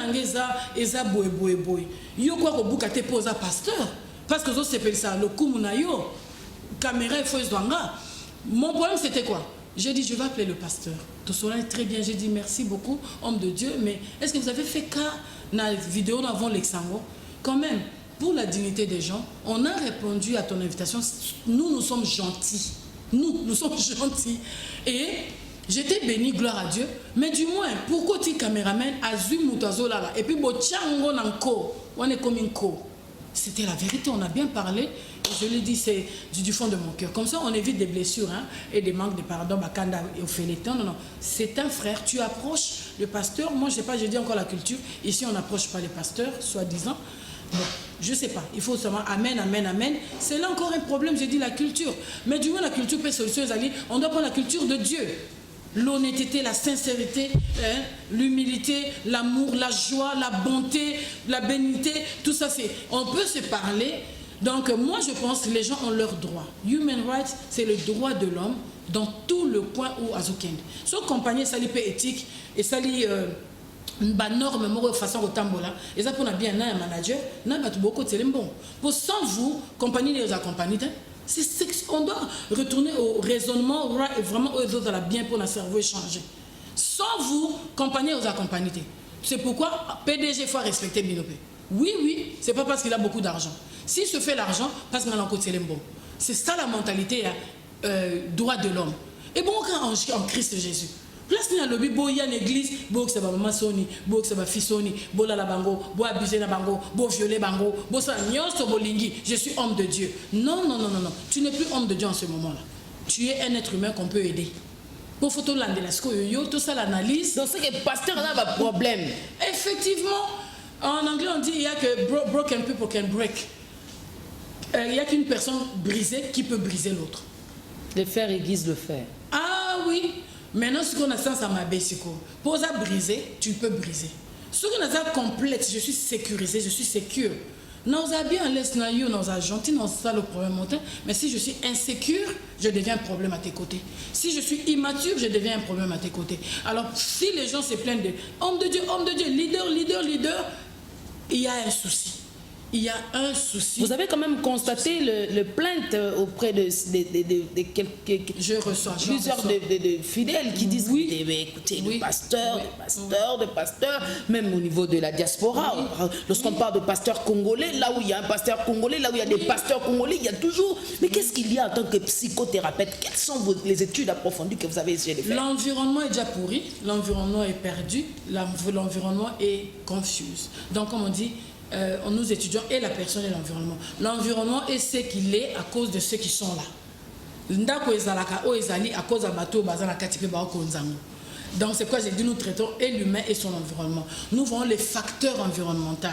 ils ont boy. Yo quoi que vous avez posé pasteur. Parce que c'est ça, le coup yo caméra il faut Mon problème c'était quoi? J'ai dit je vais appeler le pasteur. Tout cela est très bien. J'ai dit merci beaucoup, homme de Dieu. Mais est-ce que vous avez fait cas dans la vidéo avant l'Exango? Quand même, pour la dignité des gens, on a répondu à ton invitation. Nous sommes gentils. Nous sommes gentils. Et j'étais béni, gloire à Dieu. Mais du moins, pourquoi tu caméraman Azu Moutazo là et puis Bochango Nanko, on est comme une co. C'était la vérité, on a bien parlé. Et je lui dis, c'est du fond de mon cœur. Comme ça, on évite des blessures et des manques de pardon. Bakanda et Ophélétan. Non. C'est un frère. Tu approches le pasteur. Moi, je ne sais pas, je dis encore la culture. Ici, on n'approche pas les pasteurs, soi-disant. Bon, je ne sais pas, il faut seulement amen. C'est là encore un problème, j'ai dit la culture. Mais du moins la culture peut solution, on doit prendre la culture de Dieu. L'honnêteté, la sincérité, l'humilité, l'amour, la joie, la bonté, la bénité, tout ça c'est. On peut se parler. Donc moi je pense que les gens ont leurs droits. Human rights, c'est le droit de l'homme dans tout le coin où Azukend. Son compagnie, ça peut éthique et ça une norme de façon au tambola et ça pour bien un manager n'a pas beaucoup de bon pour sans vous compagnie les accompagner on doit retourner au raisonnement vraiment aux autres bien pour le cerveau échanger sans vous compagnie aux accompagner c'est pourquoi PDG faut respecter Binopé oui c'est pas parce qu'il a beaucoup d'argent s'il se fait l'argent parce qu'il a un côté bon c'est ça la mentalité droit de l'homme et bon en Christ Jésus. Place ni alobi bo ya l'église bo que ça va maçonnie bo que ça va fissoni bo la bango bo abuser na bango bo violer bango bo ça nyonso bolingi je suis homme de Dieu non tu n'es plus homme de Dieu en ce moment là tu es un être humain qu'on peut aider. Pour photo tout ça l'analyse. Donc c'est que le pasteur a un problème. Effectivement, en anglais on dit il y a que broken people can break. Il n'y a qu'une personne brisée qui peut briser l'autre. Le fer aiguise le fer. Ah oui. Maintenant, ce qu'on a sens à ma bessico. Pour ça briser, tu peux briser. Ce qu'on a ça complète, je suis sécurisé, je suis sécure. Nous avons bien laissé nous avons gentil, nous ça le problème montant. Mais si je suis insécure, je deviens un problème à tes côtés. Si je suis immature, je deviens un problème à tes côtés. Alors, si les gens se plaignent de homme de Dieu, leader, il y a un souci. Il y a un souci. Vous avez quand même constaté le plainte auprès de quelques... Je reçois. Plusieurs de fidèles qui disent oui, mais écoutez, oui. le pasteur, même au niveau de la diaspora. Oui. Lorsqu'on parle de pasteur congolais, là où il y a un pasteur congolais, là où il y a des pasteurs congolais, il y a toujours... Mais qu'est-ce qu'il y a en tant que psychothérapeute? Quelles sont les études approfondies que vous avez essayé de faire? L'environnement est déjà pourri, l'environnement est perdu, l'environnement est confus. Donc, comme on dit, nous étudions et la personne et l'environnement. L'environnement est ce qu'il est à cause de ceux qui sont là. Donc c'est quoi j'ai dit, nous traitons et l'humain et son environnement. Nous voyons les facteurs environnementaux.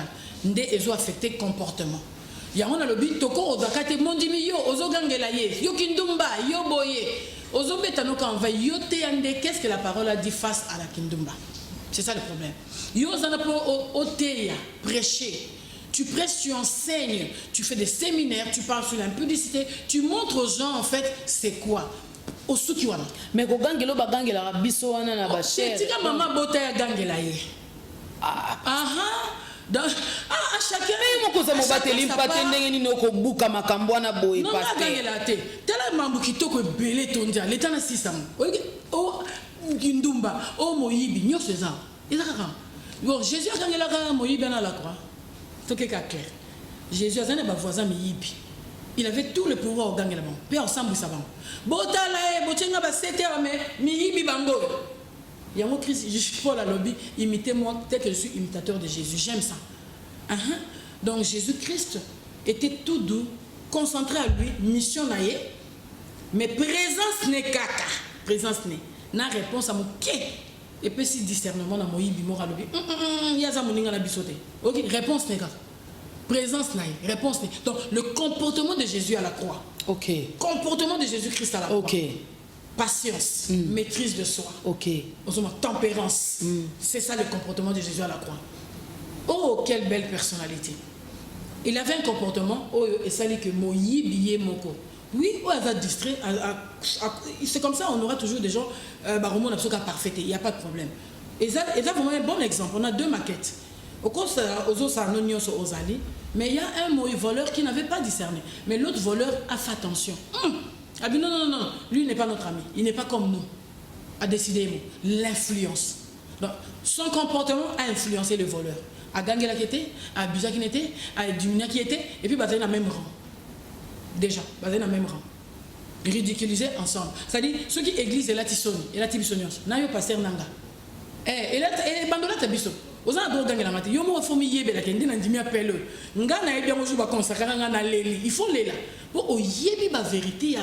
Ils ont affecté le comportement. Il y a un lobby toko odakate mondimi yo ozogangela ye yo kindumba yo boye ozobeta no kan va yo te ande. Qu'est-ce que la parole a dit face à la kindumba? C'est ça le problème. Yo zanapo oteya prêcher. Tu prêches, tu enseignes, tu fais des séminaires, tu parles sur l'impudicité, tu montres aux gens en fait c'est quoi. Osukiwana. Mais ko gangelo ba gangela biso wana na ba cher. C'est tika maman bota ya gangela ye. Donc à chacun mon cousin mo bateli mpate ndenge ni noko buka makambo na boy pasteur. Non gangela te. Tela mambu kitoko belé tondia l'état na sisam. O kindumba o moyibi nyose za. Ezaka. Bon Jésus a gangela ka moyibi na la croix. Tout est clair. Jésus a un voisin miyibi. Il avait tout le pouvoir au gang là-bas. Puis ensemble ça va. Botala botenga ba 7 heures mais miyibi bango. Il y a un Christ, je suis pas la lobby, imitez-moi tel que je suis imitateur de Jésus. J'aime ça. Donc Jésus-Christ était tout doux, concentré à lui, mission naïe, mais présence n'est caca. Présence n'est. Na réponse à mon quai. Et puis si discernement dans mon yibi mora lobby, il y a ça mon ninga na bisoté. OK, réponse n'est caca. Présence naïe, réponse n'est. Donc le comportement de Jésus à la croix. OK. Comportement de Jésus-Christ à la croix. OK. Patience, maîtrise de soi. OK. Tempérance. C'est ça le comportement de Jésus à la croix. Oh, quelle belle personnalité. Il avait un comportement, et ça dit que Moïse billet moko. Oui, elle va distraire. C'est comme ça, on aura toujours des gens, il n'y a pas de problème. Et ça, vraiment un bon exemple. On a 2 maquettes. Au cours mais il y a un Moïse voleur qui n'avait pas discerné. Mais l'autre voleur a fait attention. Ah bien non, lui n'est pas notre ami, il n'est pas comme nous. A décidé l'influence. Donc son comportement a influencé le voleur. A Gangela qui était, a Buza qui était, a Dumina qui était, et puis basé dans le même rang. Déjà, basé dans le même rang. Ridiculisé ensemble. C'est-à-dire, ceux qui église et la tissoni, et la tibisonios, n'a pas passer nanga. Et là, bandola tabiso. Aux gens adorent Gangela maté. Yo mo fomi yebe la kendi na ndimi appelle. Nga na ebia mo juba consacrer nga na leli. Il faut lela. Pour o yebi ba vérité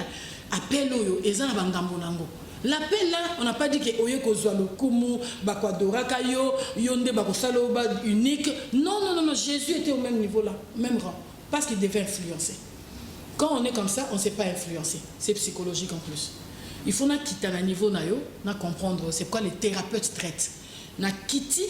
appel oyo eza na bangambo nango. L'appel là, on n'a pas dit que oye kozwa lokumu bakwadora kayo yonde bakosalo ba unique. Non, Jésus était au même niveau là, même rang parce qu'il devait influencer. Quand on est comme ça, on ne sait pas influencer. C'est psychologique en plus. Il faut na quitter à niveau na yo, na comprendre c'est quoi les thérapeutes traitent. Na kiti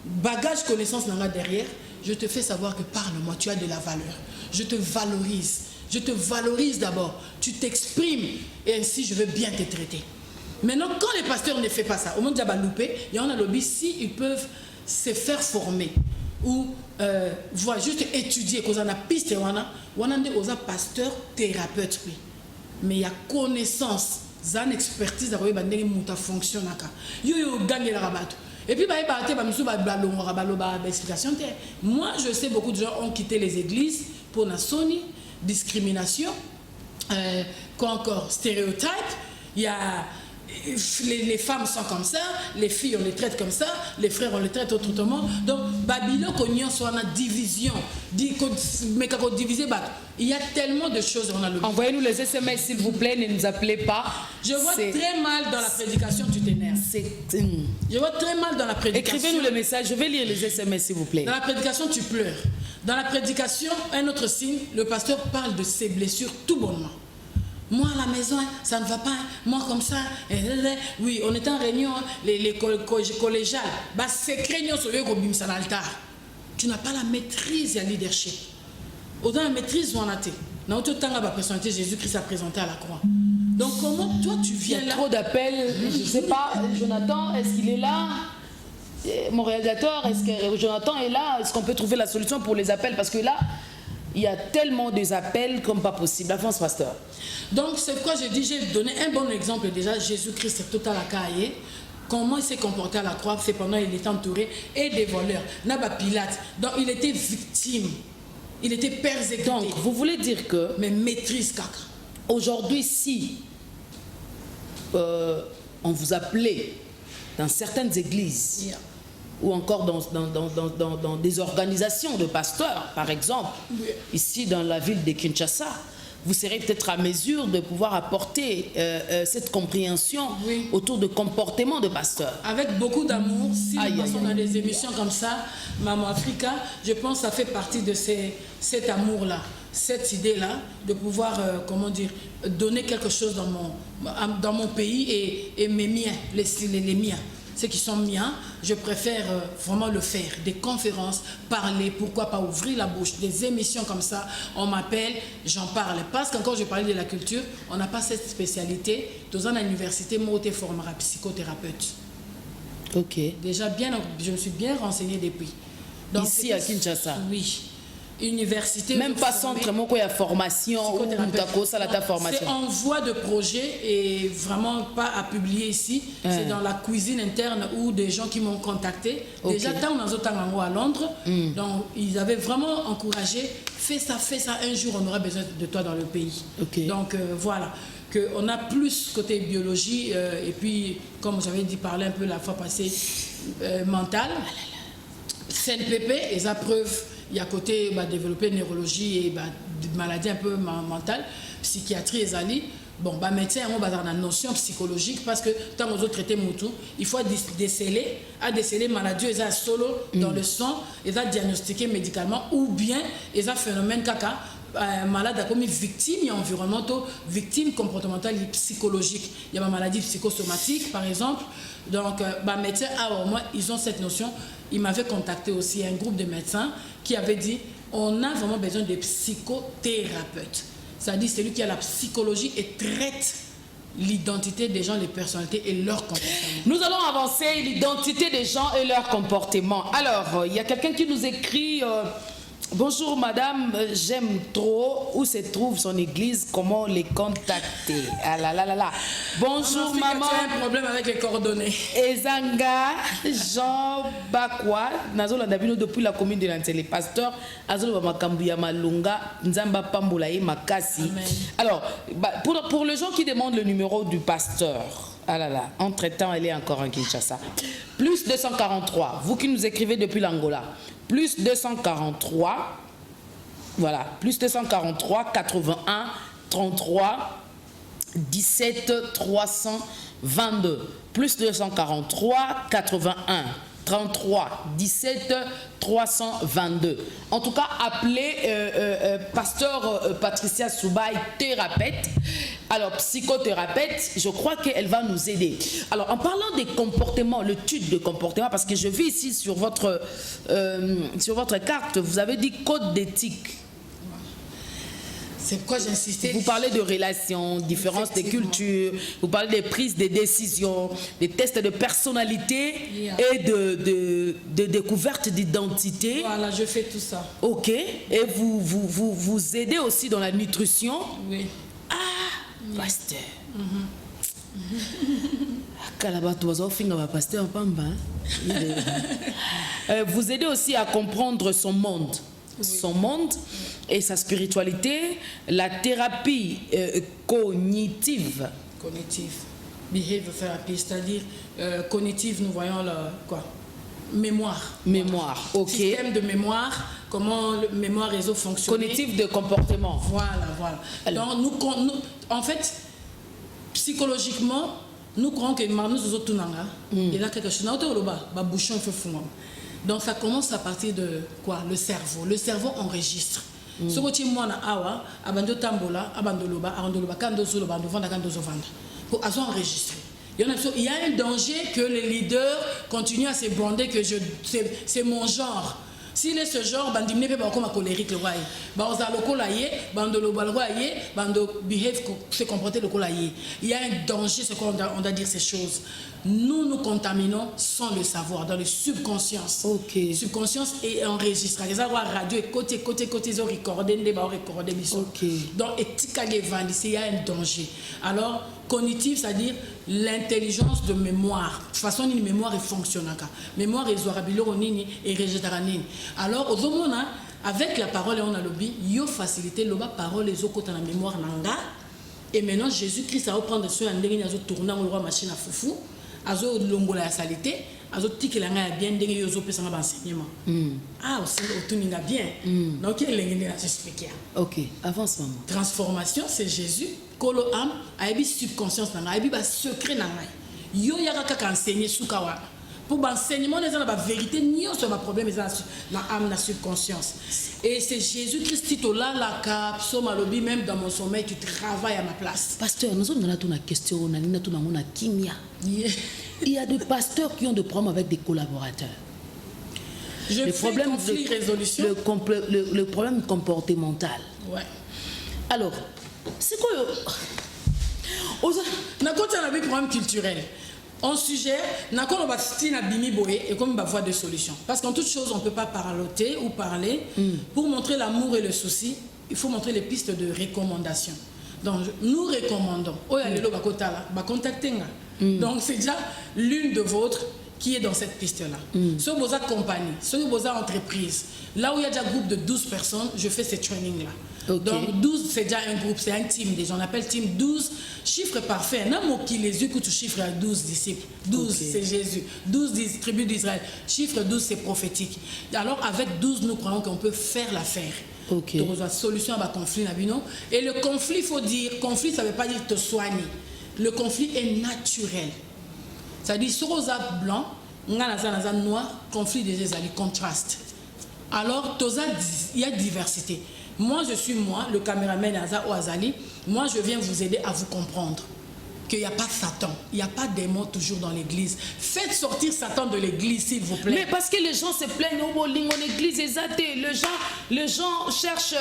bagage connaissance nanga derrière, je te fais savoir que parle-moi, tu as de la valeur. Je te valorise. Je te valorise d'abord. Tu t'exprimes et ainsi je veux bien te traiter. Maintenant, quand les pasteurs ne font pas ça, au moment de la loupé, il y en a lobby si ils peuvent se faire former ou voir juste étudier qu'on a piste on a des pasteurs thérapeutes mais il y a connaissance, une expertise d'avoir bandé muta fonctionne yo gagner la rabat. Et puis explication. Moi je sais beaucoup de gens ont quitté les églises pour la Sony, discrimination, quoi encore, stéréotype, il y a les femmes sont comme ça, les filles on les traite comme ça, les frères on les traite autrement. Donc Babylone qu'on soit en division, mais quand on divise, il y a tellement de choses on a le. Envoyez-nous les SMS s'il vous plaît, ne nous appelez pas. Je vois très mal dans la prédication, tu t'énerves. Je vois très mal dans la prédication. Écrivez-nous le message, je vais lire les SMS s'il vous plaît. Dans la prédication, tu pleures. Dans la prédication, un autre signe, le pasteur parle de ses blessures tout bonnement. Moi à la maison, ça ne va pas, moi comme ça. Oui, on est en réunion, les collégiales. C'est craignant sur le à l'altar. Tu n'as pas la maîtrise et le leadership. Autant la maîtrise, on a été. Dans autre temps, la personnalité, Jésus-Christ a présenté à la croix. Donc comment toi tu viens là? Il y a trop d'appels, je ne sais pas. Jonathan, est-ce qu'il est là? Mon réalisateur, est-ce que Jonathan est là? Est-ce qu'on peut trouver la solution pour les appels? Parce que là, il y a tellement des appels comme pas possible. Avance, pasteur. Donc, c'est pourquoi je dis, j'ai donné un bon exemple déjà. Jésus-Christ, c'est tout à la cahier. Comment il s'est comporté à la croix, c'est pendant qu'il était entouré et des voleurs. Naba Pilate. Donc, il était victime. Il était persécuté. Donc, vous voulez dire que... Mais maîtrise, caca. Aujourd'hui, si on vous appelait dans certaines églises, ou encore dans des organisations de pasteurs, par exemple, ici dans la ville de Kinshasa, vous serez peut-être à mesure de pouvoir apporter cette compréhension autour de comportements de pasteurs. Avec beaucoup d'amour, si nous passons dans des émissions comme ça, Maman Africa, je pense que ça fait partie de cet amour-là, cette idée-là, de pouvoir, comment dire, donner quelque chose dans mon pays et mes miens, les miens. Ceux qui sont miens, je préfère vraiment le faire. Des conférences, parler, pourquoi pas ouvrir la bouche, des émissions comme ça, on m'appelle, j'en parle. Parce qu'encore je parlais de la culture, on n'a pas cette spécialité. Dans une université, moi, je formera psychothérapeute. Ok. Déjà, je me suis bien renseignée depuis. Donc, ici à Kinshasa? Oui. Université. Même pas centre, moi, il y a formation, ou ta formation. C'est en voie de projet et vraiment pas à publier ici. C'est dans la cuisine interne où des gens qui m'ont contacté. Déjà, tant dans autant à Londres. Donc, ils avaient vraiment encouragé. Fais ça, un jour, on aura besoin de toi dans le pays. Donc, voilà. On a plus côté biologie et puis, comme j'avais dit, parler un peu la fois passée, mental. CNPP, les preuves. Il y a côté développer neurologie et des maladies un peu mentales, psychiatrie et ali. Bon, médecin, on va dans la notion psychologique parce que tant aux autres traités Moutou, il faut déceler maladie, ils ont solo dans le sang, ils ont diagnostiqué médicalement ou bien ils ont phénomène caca. Malade comme victime environnementale, victime comportementale et psychologique. Il y a ma maladie psychosomatique par exemple. Donc, médecins, au moins, ils ont cette notion. Ils m'avaient contacté aussi un groupe de médecins qui avait dit on a vraiment besoin de psychothérapeutes. C'est-à-dire celui qui a la psychologie et traite l'identité des gens, les personnalités et leur comportement. Nous allons avancer l'identité des gens et leur comportement. Alors, il y a quelqu'un qui nous écrit bonjour madame, j'aime trop où se trouve son église, comment les contacter. Ah là là là là. Bonjour maman. Tu as un problème avec les coordonnées. Ezanga Jean Bakwa, Nazolo Dabino depuis la commune de Lantele, pasteur Azolo Makambuya Malunga, Nzamba Pambolaye Makasi. Alors, pour les gens qui demandent le numéro du pasteur, ah là là, entre-temps, elle est encore en Kinshasa. Plus 243, vous qui nous écrivez depuis l'Angola. Plus 243, voilà, plus 243, 81, 33, 17, 322. Plus 243, 81, 33, 17, 322. En tout cas, appelez pasteur Patricia Soubaï, thérapeute. Alors, psychothérapeute, je crois qu'elle va nous aider. Alors, en parlant des comportements, l'étude de comportement, parce que je vis ici sur votre carte, vous avez dit code d'éthique. C'est pourquoi j'insistais. Vous parlez de relations, différences de culture, vous parlez des prises de décisions, des tests de personnalité et de découverte d'identité. Voilà, je fais tout ça. Ok. Et vous aidez aussi dans la nutrition. Oui. Ah, pasteur. Vous aidez aussi à comprendre son monde. Son monde et sa spiritualité, la thérapie cognitive. behavior therapy, c'est-à-dire cognitive, nous voyons quoi? Mémoire. Mémoire, ok. Système de mémoire, comment le mémoire réseau fonctionne. Cognitif de comportement. Voilà. Alors. Donc, en fait, psychologiquement, nous croyons que nous autres, il y a quelque chose. Bouchon fait fou. Donc ça commence à partir de quoi? Le cerveau. Le cerveau enregistre. Ce que moi na awa, abando tambola, abando loba, kando solo, abando vanda, kando zovanda. Pour enregistrer. Il y a un danger que les leaders continuent à se brander que c'est mon genre. S'il est ce genre, bandimne pe ba comme colérique le roi. Ba oza lokola yé, bando loba le roi yé, bando behave se comporter lokola yé. Il y a un danger, c'est qu'on doit dire ces choses. Nous contaminons sans le savoir, dans le subconscience. Ok. Subconscience est enregistré. Les radio et côté, ils ont recordé, ok. donc, il y a un danger. Alors, cognitif, c'est-à-dire l'intelligence de mémoire. De toute façon, une mémoire est fonctionnelle. Mémoire est et rejetarani. Alors, au moment, avec la parole, on a lobby, il facilité la parole, les autres dans la mémoire. Et maintenant, Jésus-Christ a prendre soin de tourner le roi machine à foufou. Azo longola la salité, azo tikela nga bien ndenge yozo pesa nga enseignement. Aussi otuninga bien. Donc il est là expliquer. OK, avance maman. Transformation, c'est Jésus, kolo âme, aibi subconscience nanga, aibi ba secret nanga. Yo yaka ka enseigner sukawa. Pour l'enseignement, les gens la vérité, ni on sur ma problème dans l'âme, la subconscience. Et c'est Jésus-Christ qui là, la cap, somalobi, même dans mon sommeil, tu travailles à ma place. Pasteur, nous avons une question, on a kimia. Il y a des pasteurs qui ont des problèmes avec des collaborateurs. Le problème conflit résolution. Le problème comportemental. Ouais. Alors, c'est quoi on a un problème culturel. On suggère, et comme une voie de solution. Parce qu'en toute chose, on ne peut pas parloter ou parler. Pour montrer l'amour et le souci, il faut montrer les pistes de recommandation. Donc, nous recommandons. Donc, c'est déjà l'une de vôtres qui est dans cette piste-là. Sur vos compagnies, sur vos entreprises, là où il y a déjà un groupe de 12 personnes, je fais ces trainings-là. Okay. Donc 12, c'est déjà un groupe, c'est un team déjà. On appelle team 12, chiffre parfait. Un mot qui les écoute au chiffre à 12 disciples. 12, okay. C'est Jésus. 12 tribus d'Israël. Chiffre 12, c'est prophétique. Alors avec 12, nous croyons qu'on peut faire l'affaire. Okay. Donc on a solution à un conflit. Et le conflit, il faut dire, conflit, ça ne veut pas dire te soigner. Le conflit est naturel. C'est-à-dire, sur rosa blanc, noir, conflit des contraste. Alors, il y a diversité. Moi, je suis moi, le caméraman Aza ou Azali. Moi, je viens vous aider à vous comprendre qu'il n'y a pas Satan, il n'y a pas démon toujours dans l'église. Faites sortir Satan de l'église, s'il vous plaît. Mais parce que les gens se plaignent au bowling, en église, les gens cherchent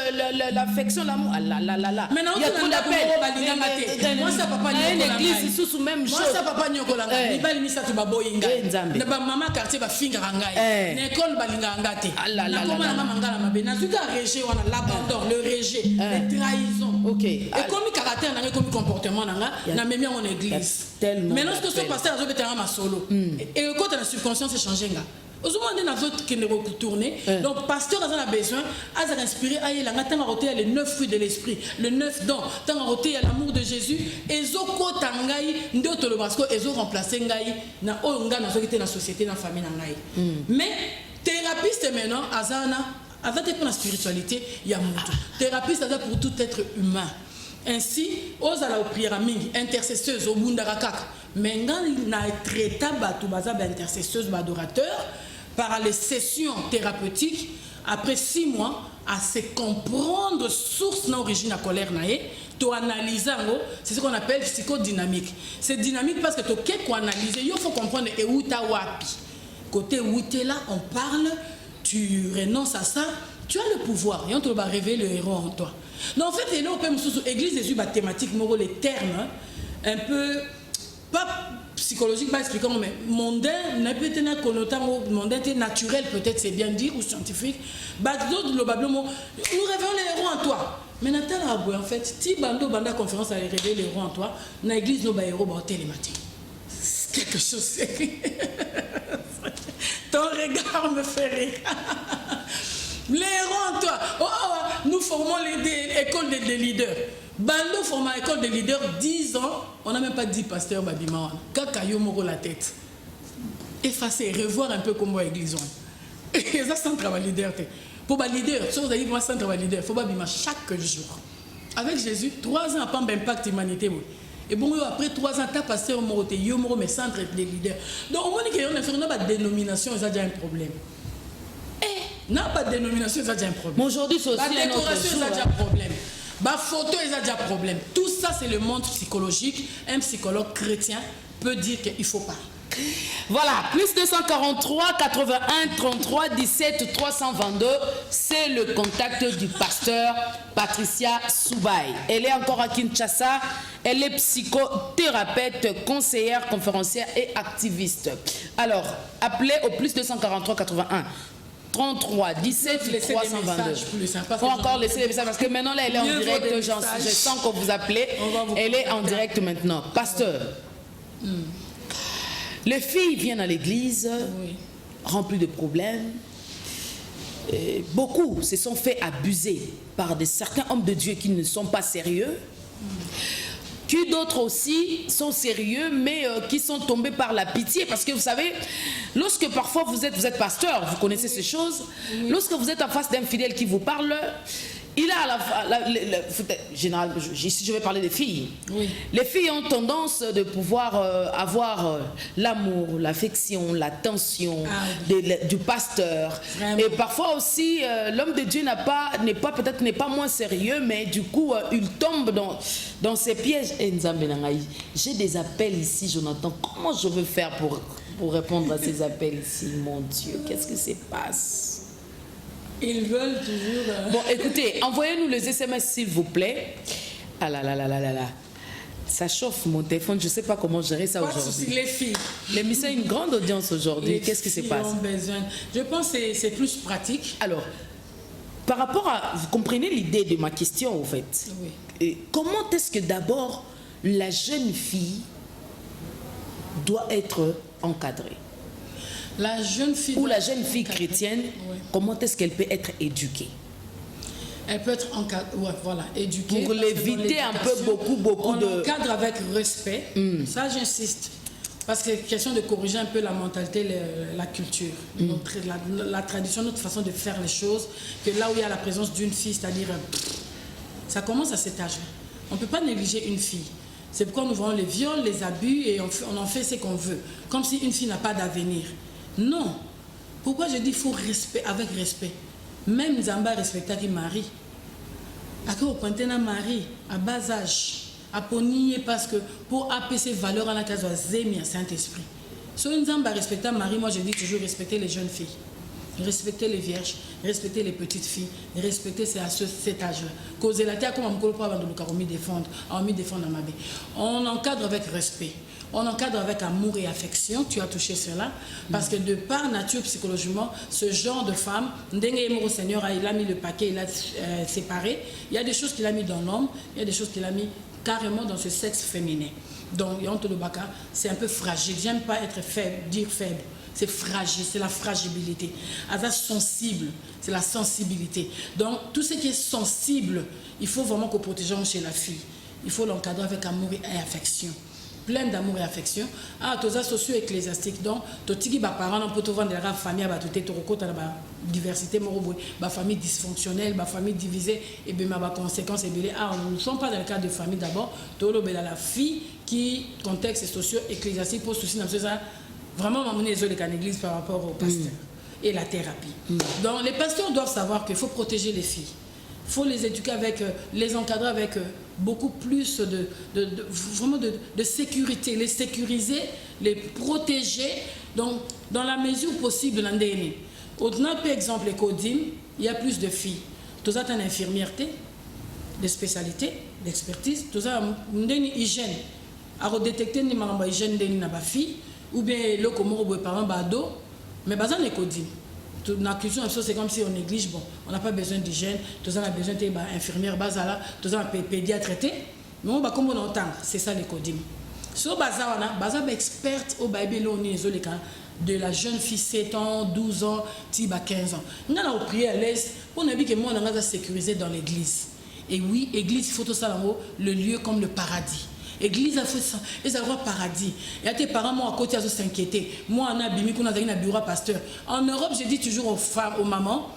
l'affection, l'amour. Ah là là là là. Maintenant, il y a tout l'appel. Moi, ça papa n'y a l'église, c'est sous même chose. Moi, ça papa n'y a pas ni balimi ça tu baboyinga. Ne ba maman quartier ba finga rangai. N'école balinga ngate. Ah là là là. Comment la maman ngala mabe. Na tout a rejet, on a l'abandon, le rejet, la trahison. Ok. Et comme le caractère, comme comportement nanga, na même en église. Maintenant, ce que ce pasteur a fait un solo. Et quand la subconscience est changée, aux moments où nous avons qui retourner, donc pasteur a besoin d'inspirer les 9 fruits de l'esprit, le 9 dons, tant à l'amour de Jésus, et zoko tangai ndoto le parce que ils ont remplacé ngai na onga na société, na famille na ngai. Mais thérapeute maintenant azana avec pour la spiritualité, il y a mutu. Thérapeute c'est pour tout être humain. Ainsi, aux ala prière mingi intercesseuse au bundarakak, mais na traita batu baza intercesseuse adorateur par les sessions thérapeutiques après 6 mois à se comprendre source d'origine à colère naé, to analyser c'est ce qu'on appelle psychodynamique. C'est dynamique parce que to qu'est analyser, il faut comprendre et où ta wapi. Côté où tu es là, on parle, tu renonces à ça, tu as le pouvoir et on te va révéler le héros en toi. Donc en fait, l'église des yeux thématiques, les termes un peu pas psychologique, pas expliquant, mais mondain, n'a peut-être un connotation mondain, naturel peut-être c'est bien dit ou scientifique. D'autres globalement, nous révélons les héros en toi. Mais Nathan en fait, si bando banda conférence a révélé les héros en toi, dans l'église nos héros ba télématique. Quelque chose. Ton regard me fait rire. Les héros en toi. Nous formons l'école des leaders. Bando forme l'école des leaders 10 ans. on n'a même pas dit pasteur Babima. Kakayo moko la tête. Effacer, revoir un peu comment l'église. Et ça, c'est un travail leader. Pour les leader, si vous avez dit c'est un travail leader, il faut Babima chaque jour. Avec Jésus, 3 ans pas d'impact humanité. Et bon, après 3 ans, tu as passé au Moroté, mais centre des leaders. Donc, on dit qu'on n'a pas de dénomination, ça a déjà un problème. N'a pas de dénomination, ça a déjà un problème. Aujourd'hui, c'est aussi la décoration, ça a déjà un problème. La photo, ça a déjà un problème. Tout ça, c'est le monde psychologique. Un psychologue chrétien peut dire qu'il ne faut pas. Voilà, plus 243 81 33 17 322, c'est le contact du pasteur Patricia Soubaï. Elle est encore à Kinshasa, elle est psychothérapeute, conseillère, conférencière et activiste. Alors, appelez au plus 243 81 33 17 322. Il faut encore laisser les messages parce que maintenant là elle est en direct. Je sens qu'on vous appelez. Elle est en direct maintenant. Pasteur, les filles viennent à l'église remplies de problèmes. Et beaucoup se sont fait abuser par certains hommes de Dieu qui ne sont pas sérieux. Qui d'autres aussi sont sérieux, mais qui sont tombés par la pitié. Parce que vous savez, lorsque parfois vous êtes pasteur, vous connaissez ces choses, lorsque vous êtes en face d'un fidèle qui vous parle, il a général, ici je vais parler des filles. Les filles ont tendance de pouvoir avoir l'amour, l'affection, l'attention du pasteur. Vraiment. Et parfois aussi, l'homme de Dieu n'est pas moins sérieux, mais du coup, il tombe dans ces pièges. Et j'ai des appels ici, Jonathan. Comment je veux faire pour répondre à ces appels ici, mon Dieu? Qu'est-ce que se passe? Ils veulent toujours... Bon, écoutez, envoyez-nous les SMS, s'il vous plaît. Ah là là là là là là. Ça chauffe mon téléphone, je ne sais pas comment gérer ça aujourd'hui. Les filles. L'émission a une grande audience aujourd'hui. Qu'est-ce qui se passe? Je pense que c'est plus pratique. Alors, par rapport à... Vous comprenez l'idée de ma question, en fait. Oui. Comment est-ce que d'abord la jeune fille doit être encadrée? La jeune fille... Ou la jeune fille chrétienne, comment est-ce qu'elle peut être éduquée? Elle peut être éduquée. Pour l'éviter un peu beaucoup de... On encadre avec respect. Ça, j'insiste. Parce que c'est question de corriger un peu la mentalité, la culture, la tradition, notre façon de faire les choses. Que là où il y a la présence d'une fille, c'est-à-dire... Ça commence à cet âge-là. On ne peut pas négliger une fille. C'est pourquoi nous voyons les viols, les abus et on en fait ce qu'on veut. Comme si une fille n'a pas d'avenir. Non. Pourquoi je dis qu'il faut respect avec respect? Même Zamba respecta qui marie. Parce que vous pointez un mari à bas âge, à ponier parce que pour apaiser ses valeurs en la case de Zémia, Saint-Esprit. Si une Zamba respecta mari, moi je dis toujours respecter les jeunes filles. Respecter les vierges, respecter les petites filles, respecter c'est à cet âge-là. Causer la terre comme on ne peut pas défendre, on encadre avec respect. On encadre avec amour et affection, tu as touché cela, parce que de par nature, psychologiquement, ce genre de femme, au Seigneur, il a mis le paquet, il a séparé. Il y a des choses qu'il a mis dans l'homme, il y a des choses qu'il a mis carrément dans ce sexe féminin. Donc, c'est un peu fragile. J'aime pas être faible, dire faible. C'est fragile, c'est la fragilité. Asa sensible, c'est la sensibilité. Donc, tout ce qui est sensible, il faut vraiment qu'on protège chez la fille. Il faut l'encadrer avec amour et affection. Plein d'amour et affection. Ah, tous les socio-ecclésiastiques. Donc, tous les parents, on peut te vendre la famille, la diversité, la famille dysfonctionnelle, la famille divisée, et bien, ma conséquence est ah, nous ne sommes pas dans le cadre de famille d'abord. La fille qui, contexte socio-ecclésiastique, pose souci dans ce sens. Vraiment, on est les l'église par rapport au pasteur et la thérapie. Donc, les pasteurs doivent savoir qu'il faut protéger les filles. Il faut les éduquer avec, les encadrer avec beaucoup plus de sécurité, les sécuriser, les protéger, donc dans la mesure possible. Au-delà, par exemple, les codines, il y a plus de filles. Tout ça, tu as une infirmière, des spécialités, d'expertise, tout ça, une hygiène. À redétecter une hygiène de la fille, ou bien le comment parents bado, mais bazan est codine. Dans la culture, c'est comme si on néglige, bon, on n'a pas besoin d'hygiène, tout ça, on a besoin d'infirmière, bazala, tout ça, on a pédiatre traité. Mais on va comme on entend, c'est ça les codines. Sur Baza, on a experte au baby de la jeune fille 7 ans, 12 ans, 15 ans. On a prié à l'aise pour ne pas que moi, on a sécurisé dans l'église. Et oui, église, il faut tout ça en haut, le lieu comme le paradis. église a fait ça et ça va paradis et à tes parents moi à côté à s'inquiéter moi on a bimi qu'on a dans un bureau pasteur en Europe je dis toujours aux femmes aux mamans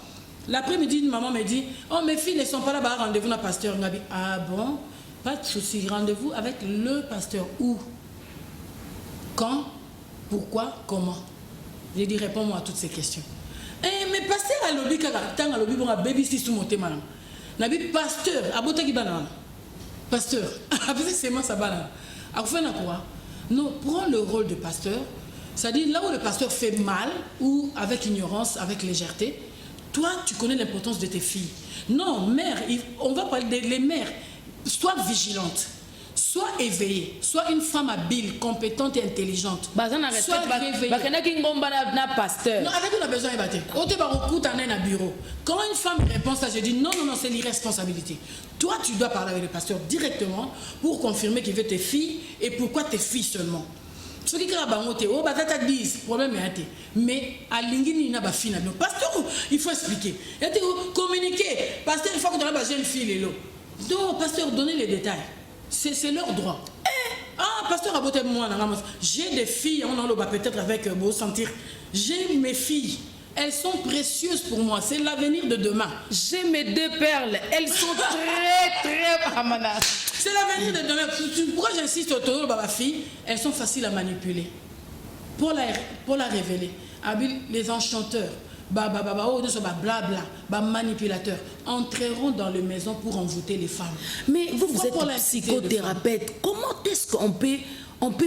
l'après-midi une maman me dit oh mes filles ne sont pas là-bas rendez-vous na pasteur Ngabi ah bon pas de souci rendez-vous avec le pasteur où quand pourquoi comment je dis réponds-moi à toutes ces questions mais pasteur à lobby tant à lobby bon à baby si sous mon thème nabi pasteur abota ki banana pasteur après c'est moi ça banana a fait quoi non prends le rôle de pasteur c'est-à-dire là où le pasteur fait mal ou avec ignorance avec légèreté toi tu connais l'importance de tes filles non mère on va parler des mères sois vigilante sois éveillée, sois une femme habile, compétente et intelligente. Sois réveillée. Non, avec on a besoin de battre. Bureau. Quand une femme répond ça, je dis non, c'est l'irresponsabilité. Toi, tu dois parler avec le pasteur directement pour confirmer qu'il veut tes filles et pourquoi tes filles seulement. Ce qui est problème est mais à l'ingini n'a pas fini. Pasteur, il faut expliquer. Communiquer. Pasteur, il faut que tu aies une jeune fille. Non, pasteur, donnez les détails. C'est leur droit. Ah, pasteur Aboté, moi, j'ai des filles, on en a peut-être avec beau sentir. J'ai mes filles, elles sont précieuses pour moi, c'est l'avenir de demain. J'ai mes 2 perles, elles sont très amana. C'est l'avenir de demain. Pourquoi j'insiste autour de ma fille? Elles sont faciles à manipuler. Pour la révéler, les enchanteurs, manipulateurs entreront dans les maisons pour envoûter les femmes. Mais vous êtes psychothérapeute. Comment est-ce qu'on peut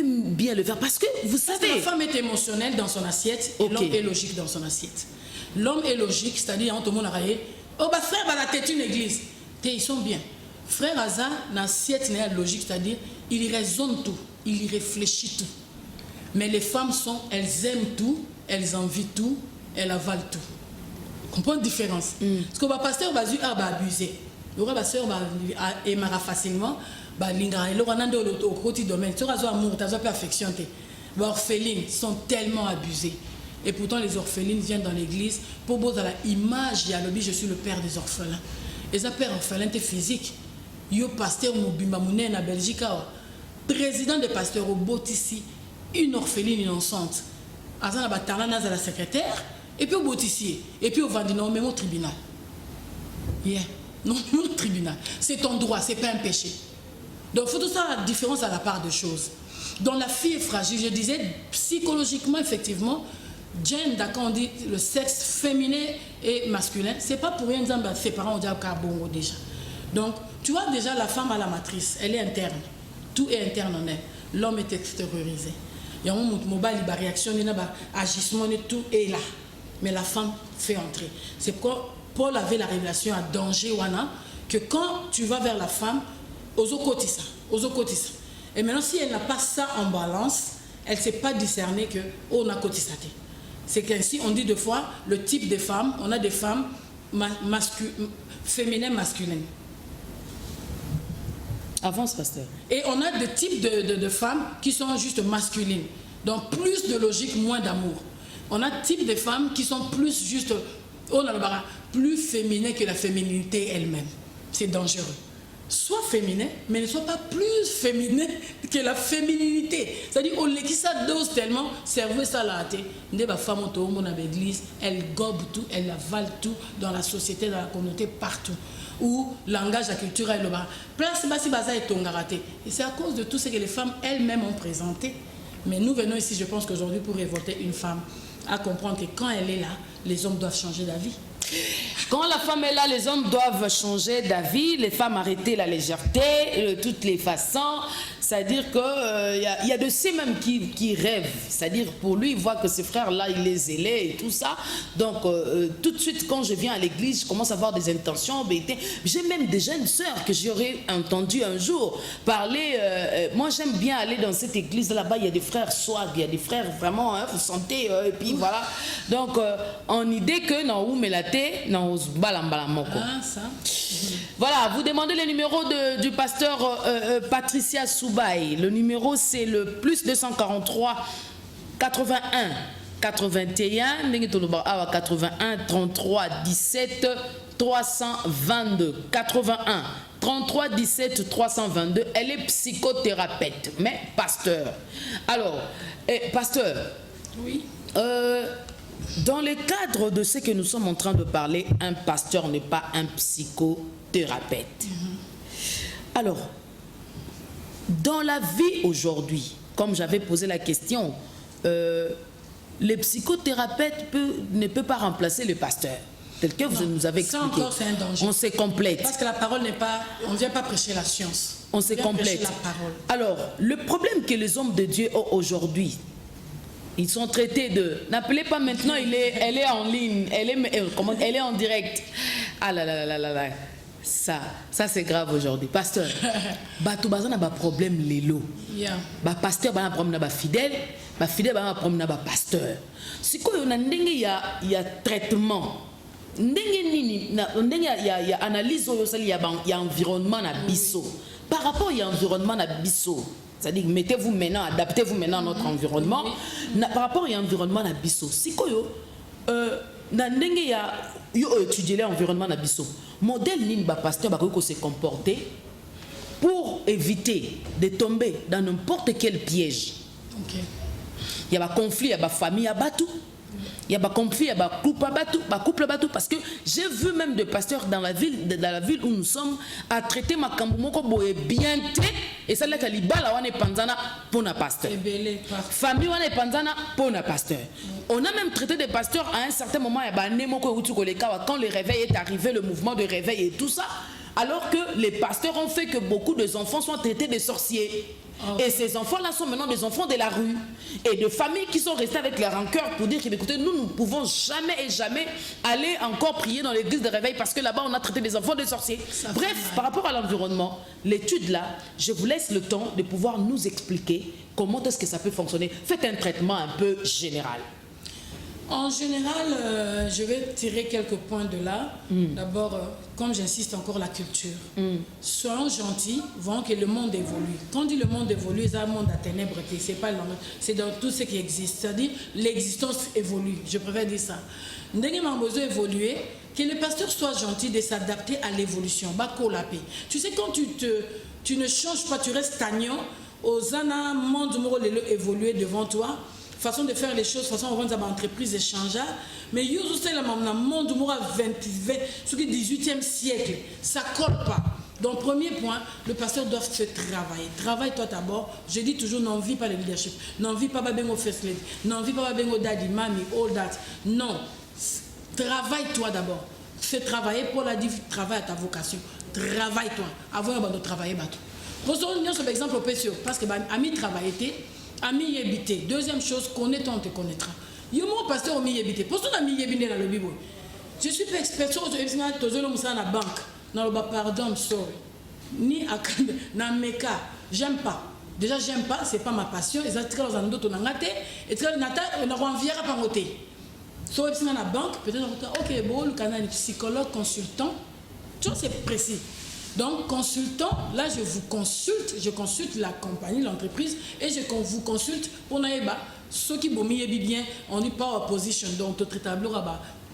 bien le faire? Parce que vous savez... La femme est émotionnelle dans son assiette et l'homme est logique dans son assiette. L'homme est logique, c'est-à-dire, tout le monde a raillé. Oh, frère, la tête une église. Ils sont bien. Frère Aza, l'assiette n'est pas logique, c'est-à-dire, il raisonne tout, il y réfléchit tout. Mais les femmes elles aiment tout, elles envient tout, elle avale tout. Comprends la différence? Parce que le pasteur va abuser. Le pasteur va aimer facilement. Il aura un autre domaine. Il aura amour, il aura affection. Les orphelines sont tellement abusées. Et pourtant, les orphelines viennent dans l'église pour voir l'image. Je suis le père des orphelins. Et ça, père orphelin, c'est physique. Yo pasteur Mobimba Mouné en Belgique. Président des pasteurs au Botissi, une orpheline innocente. Azana Batarana, la secrétaire. Et puis au Botissier, et puis au Vandino, même au tribunal. Non, même au tribunal. C'est ton droit, c'est pas un péché. Donc il faut tout ça la différence à la part de choses. Donc la fille est fragile, je disais, psychologiquement, effectivement, Jane, d'accord, on dit le sexe féminin et masculin, c'est pas pour rien que ses parents ont dit bon déjà. Donc, tu vois déjà la femme à la matrice, elle est interne. Tout est interne en elle. L'homme est extériorisé. Il y a un mobile, il y a réaction, il y a agissement, tout est là. Mais la femme fait entrer. C'est pourquoi Paul avait la révélation à danger, Wana, que quand tu vas vers la femme, oso kotisa. Et maintenant, si elle n'a pas ça en balance, elle ne sait pas discerner que on a kotisate. C'est qu'ainsi, on dit deux fois, le type de femmes, on a des femmes féminines, masculines. Avance, pasteur. Et on a des types de femmes qui sont juste masculines. Donc, plus de logique, moins d'amour. On a type de femmes qui sont plus juste, plus féminines que la féminité elle-même. C'est dangereux. Sois féminin, mais ne sois pas plus féminin que la fémininité. C'est-à-dire, on l'équisa dose tellement, cerveau ça l'a été. Des femmes autour de l'église, elles gobent tout, elles avalent tout dans la société, dans la communauté, partout. Où langage, la culture, elle va. Place basi baza et tongaraté. Et c'est à cause de tout ce que les femmes elles-mêmes ont présenté. Mais nous venons ici, je pense qu'aujourd'hui, pour révolter une femme, à comprendre que quand elle est là, les hommes doivent changer d'avis. Quand la femme est là, les hommes doivent changer d'avis, les femmes arrêter la légèreté, de toutes les façons. C'est-à-dire qu'il y a de ces mêmes qui rêvent. C'est-à-dire pour lui, il voit que ses frères-là, il les zélait et tout ça. Donc, tout de suite, quand je viens à l'église, je commence à avoir des intentions. J'ai même des jeunes sœurs que j'aurais entendu un jour parler. Moi, j'aime bien aller dans cette église là-bas. Il y a des frères soirs, il y a des frères vraiment, hein, vous sentez, et puis voilà. Donc, en idée que dans où me la tête, dans Balambalamoko. Ah, ça. Voilà, vous demandez le numéro du pasteur Patricia Soubaï. Le numéro, c'est le plus 243 81 81 81 33 17 322 81 33 17 322. Elle est psychothérapeute, mais pasteur. Alors, pasteur, Oui. Dans le cadre de ce que nous sommes en train de parler, un pasteur n'est pas un psychothérapeute. Alors, dans la vie aujourd'hui, comme j'avais posé la question, le psychothérapeute ne peut pas remplacer le pasteur. Tel que vous nous avez expliqué. Ça encore, c'est un danger. On se complète. Parce que la parole n'est pas... On ne vient pas prêcher la science. On se complète. La parole. Alors, le problème que les hommes de Dieu ont aujourd'hui, ils sont traités de... N'appelez pas maintenant, elle est en ligne, elle est en direct. Ah là là là là là. Ça c'est grave aujourd'hui. Pasteur, bato bazana ba problème lelo. Yeah. Ba pasteur ba problème na ba fidèle ba problème na ba pasteur. Sikoyo na ndenge ya traitement. Ndenge nini na ndenge ya analyse oyo sali ya environnement na biso. Par rapport à environnement na biso. C'est-à-dire mettez-vous maintenant, adaptez-vous maintenant à notre environnement. Par rapport à l'environnement na biso. Sikoyo na ndenge ya yo étudier l'environnement na biso. Modèle nini ba pasteur ba ko se comporter pour éviter de tomber dans n'importe quel piège. OK. Il y a un conflit, il y a une famille, il y a batou. Il y a un conflit, il y a un couple batou. Parce que j'ai vu même des pasteurs dans la ville où nous sommes à traiter ma kambumoko boye bien té. Et ça là que libala wane panzana pour na pasteur. Famille wane panzana pour na pasteur. On a même traité des pasteurs à un certain moment. Il y a nemoko utukoleka quand le réveil est arrivé, le mouvement de réveil et tout ça. Alors que les pasteurs ont fait que beaucoup de enfants soient traités de sorciers. Oh. Et ces enfants-là sont maintenant des enfants de la rue. Et de familles qui sont restées avec la rancœur pour dire écoutez, nous ne pouvons jamais et jamais aller encore prier dans l'église de réveil parce que là-bas on a traité des enfants de sorciers. Bref, par rapport à l'environnement, l'étude là, je vous laisse le temps de pouvoir nous expliquer comment est-ce que ça peut fonctionner. Faites un traitement un peu général. En général, je vais tirer quelques points de là. D'abord, comme j'insiste encore, la culture. Soyons gentils, voyons que le monde évolue. Quand on dit le monde évolue, c'est un monde à ténèbres, c'est pas le monde, c'est dans tout ce qui existe. C'est-à-dire l'existence évolue. Je préfère dire ça. Nous avons besoin d'évoluer, que le pasteur soit gentil de s'adapter à l'évolution. Tu sais, quand tu ne changes pas, tu restes stagnant, aux années, monde évoluer devant toi. Façon de faire les choses, façon de rendre l'entreprise échangeable. Mais il y a aussi le monde du 18e siècle. Ça ne colle pas. Donc, premier point, le pasteur doit se travailler. Travaille-toi d'abord. Je dis toujours, n'en vis pas le leadership. N'en vis pas Bengo First Lady. N'en vis pas Bengo Daddy, Mami, all that. Non. Travaille-toi d'abord. Se travailler pour la vie, travaille à ta vocation. Travaille-toi. Avant de travailler, pour ça, on par exemple au PCO. Parce que ami travailler. Ami yébité. Deuxième chose, connaît-on, on te connaîtra. Yo mon pasteur ami yébité. Pour ça, ami yébité dans le Bible. Je suis pas expert sur la banque. Non, pardon, sorry. Ni à dans mes cas, j'aime pas. Déjà, j'aime pas, c'est pas ma passion. Et ça, très dans d'autres, on a raté. Et très nata, on a envie à pas noter. Soit dans la banque, peut-être, ok, bon, le canal psychologue, consultant, tout c'est précis. Donc, consultant, là, je consulte la compagnie, l'entreprise, et je vous consulte pour naïba. Ceux qui bon bien, on dit pas opposition, donc notre tableau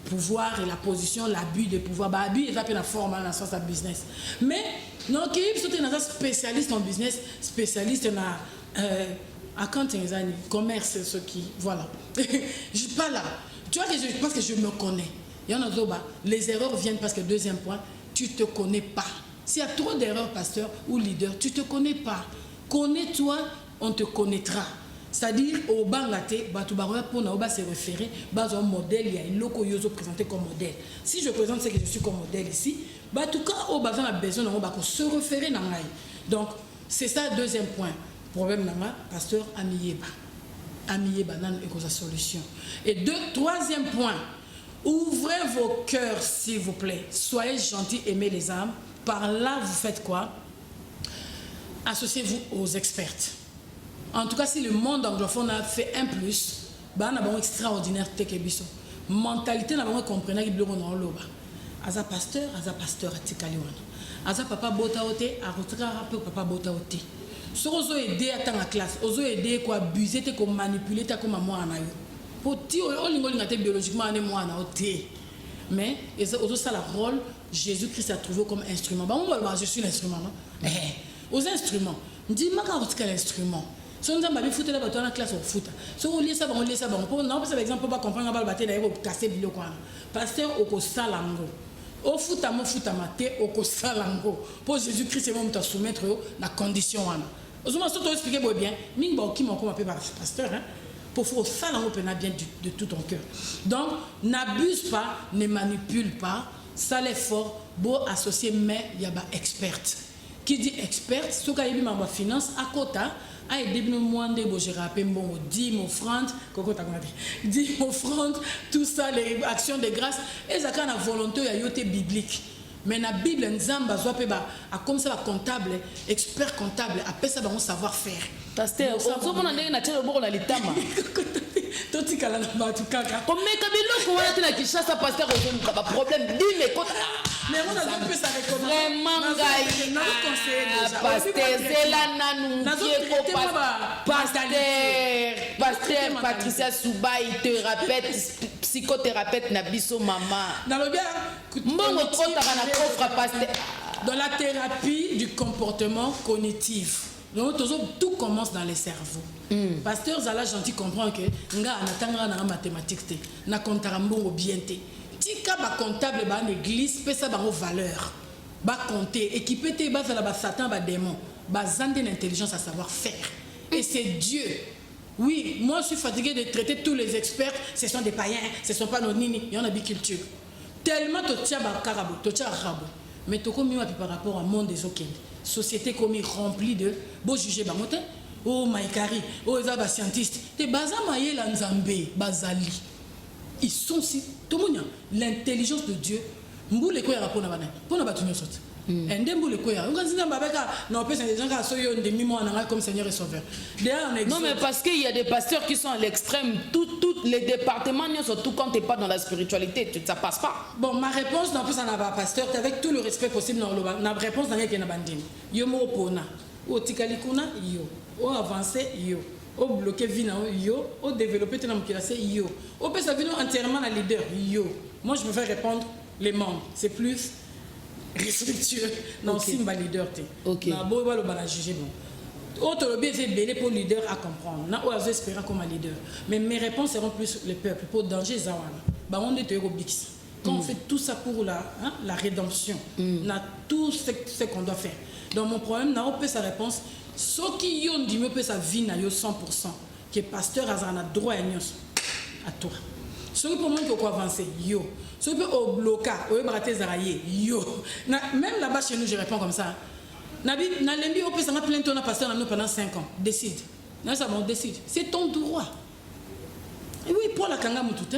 pouvoir et la position, l'abus de pouvoir, abus et la forme dans sens business. Mais non, qui est un spécialiste en business, spécialiste en accounting, commerce, ce qui, voilà. Je suis pas là. Tu vois parce que je me connais. Il y en a d'autres, les erreurs viennent parce que deuxième point, tu te connais pas. S'il y a trop d'erreurs, pasteur ou leader, tu ne te connais pas. Connais-toi, on te connaîtra. C'est-à-dire, au Bangate, pour nous se référer à un modèle, il y a un loco yoso présenté comme modèle. Si je présente ce que je suis comme modèle ici, en tout cas, on a besoin de se référer. Donc, c'est ça le deuxième point. Problème, pasteur, amiyeba. Amiyeba, nan et sa solution. Et troisième point, ouvrez vos cœurs, s'il vous plaît. Soyez gentils, aimez les âmes. Par là, vous faites quoi? Associez-vous aux experts. En tout cas, si le monde anglophone a fait un plus, on a un extraordinaire tekebiso. Mentalité, on a compris que on a loba. Aza pasteur, à Tikaliwana. Aza papa botaote, à retra papa botaote. Si vous aidez à ta classe, vous aidez à abuser, à manipuler, à comme moi en ayo. Pour ti, on a biologiquement, on est moi en aote. mais aussi ça le rôle Jésus-Christ a trouvé comme instrument. Bah, je suis l'instrument, non? Aux instruments. Dis-moi quand tu as l'instrument. Si on a foot là, tu as la classe au foot. Si on lit ça, on lit ça. Non, par exemple, on va comprendre qu'on va battre là, on va casser le bilo. Pasteur au Salango. Au foot à maté, au Salango. Pour Jésus-Christ, c'est même te soumettre la condition. Aux hommes, je expliquer bien. Mingba qui m'a appelé par pasteur. Pour faire ça, on peut bien de tout ton cœur. Donc, n'abuse pas, ne manipule pas. Ça l'effort, beau associé, mais il y a pas experte. Qui dit experte, ce qu'il y a ma finance à côté, à aider nous demander, bon, j'ai rappelé bon 10 offrandes, 10 offrandes, tout ça, les actions de grâce, et ça quand la volonté a été biblique. Mais la Bible, nzamba comme ça comptable, expert comptable, après ça on savoir faire. Pasteur, on a dit na tchelo boko na litama. Toti kala na batu kaka. O meka biloko wana tena kishasa pasteur ozo ba problème dime kota. Mais on a un peu ça recommande. Vraiment ngai. Pasteur Zela nanu kieko pasteur Patricia Souba thérapeute psychothérapeute na biso mama. Dans le bien mbongo kota na coffre pasteur. Dans la thérapie du comportement cognitif. Donc, tout commence dans les cerveaux. Pasteur Zala gentil comprend que nga anatanga na mathématiques na comptable bien té. Tika ba comptable ba l'église pesa ba valeur. Ba compter équipé té ba la ba satan ba démon. Ba zande l'intelligence à savoir faire. Et c'est Dieu. Oui, moi je suis fatigué de traiter tous les experts, ce sont des païens, ce sont pas nos nini, il y en a biculture. Tellement to tia ba karabo, to tia rabo. Mais to comme par rapport au monde des okende. Société comme remplie de beaux jugés bamote oh maïkari oh ezaba scientiste te baza maye la nzambe bazali ils sont si tout le monde l'intelligence de Dieu mbule ko ya rapona bana pona batunyo sot ende mbule ko ya nganzina babeka na pesa des gens ka soyo ndemi mo na comme Seigneur et Sauveur non mais parce qu'il y a des pasteurs qui sont à l'extrême tous les départements surtout quand tu n'es pas dans la spiritualité ça passe pas. Bon ma réponse dans plus ça n'a pas pasteur avec tout le respect possible dans le na réponse dans yeke na bandine yo mo pona o tikalikuna yo o avancer yo o bloquer vina yo o développer tena mukilase yo o pesa vino entièrement la leader yo. Moi je préfère répondre les membres c'est plus respectueux non simba leader té na bo ba lo bana juger bon. Autre le bien c'est belé pour leader à comprendre. Na o espérer comme leader. Mais mes réponses seront plus le peuple pour danger zawana. Ba on est bix. Quand on fait tout ça pour la rédemption, na tout ce qu'on doit faire. Donc mon problème na peut sa réponse ce qui yon dit me peut sa vie na yo 100% que pasteur azana droit à toi. Ce qui pour moi que quoi avancer yo. Ce qui peut au bloca, au brater zaraye yo. Même là-bas chez nous je réponds comme ça. Nabi, na lembi on peut s'en plaindre ton pasteur pendant 5 ans. Décide. Non ça bon décide. C'est ton droit. Et oui pour la kanga mututa,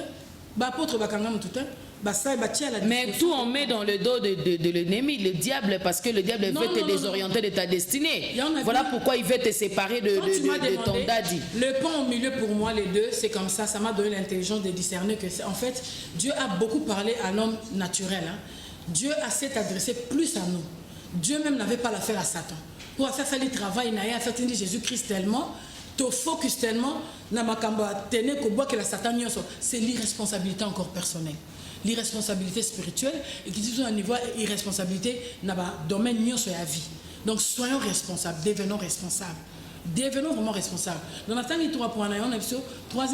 ba apôtre ba kanga mututa, ba ça ba tia la. Mais tout on met dans le dos de l'ennemi, le diable parce que le diable veut te désorienter de ta destinée. Voilà pourquoi il veut te séparer de ton daddy. Le pont au milieu pour moi les deux, c'est comme ça m'a donné l'intelligence de discerner que en fait Dieu a beaucoup parlé à l'homme naturel hein. Dieu a s'est adressé plus à nous. Dieu même n'avait pas l'affaire à Satan. Pour faire ça, il travaille, il a fait Jésus-Christ tellement, te focus tellement, que la Satan, c'est l'irresponsabilité encore personnelle. L'irresponsabilité spirituelle, et qui dit à un niveau irresponsabilité, dans le domaine de la vie. Donc soyons responsables, devenons responsables. Devenons vraiment responsables. Dans la troisième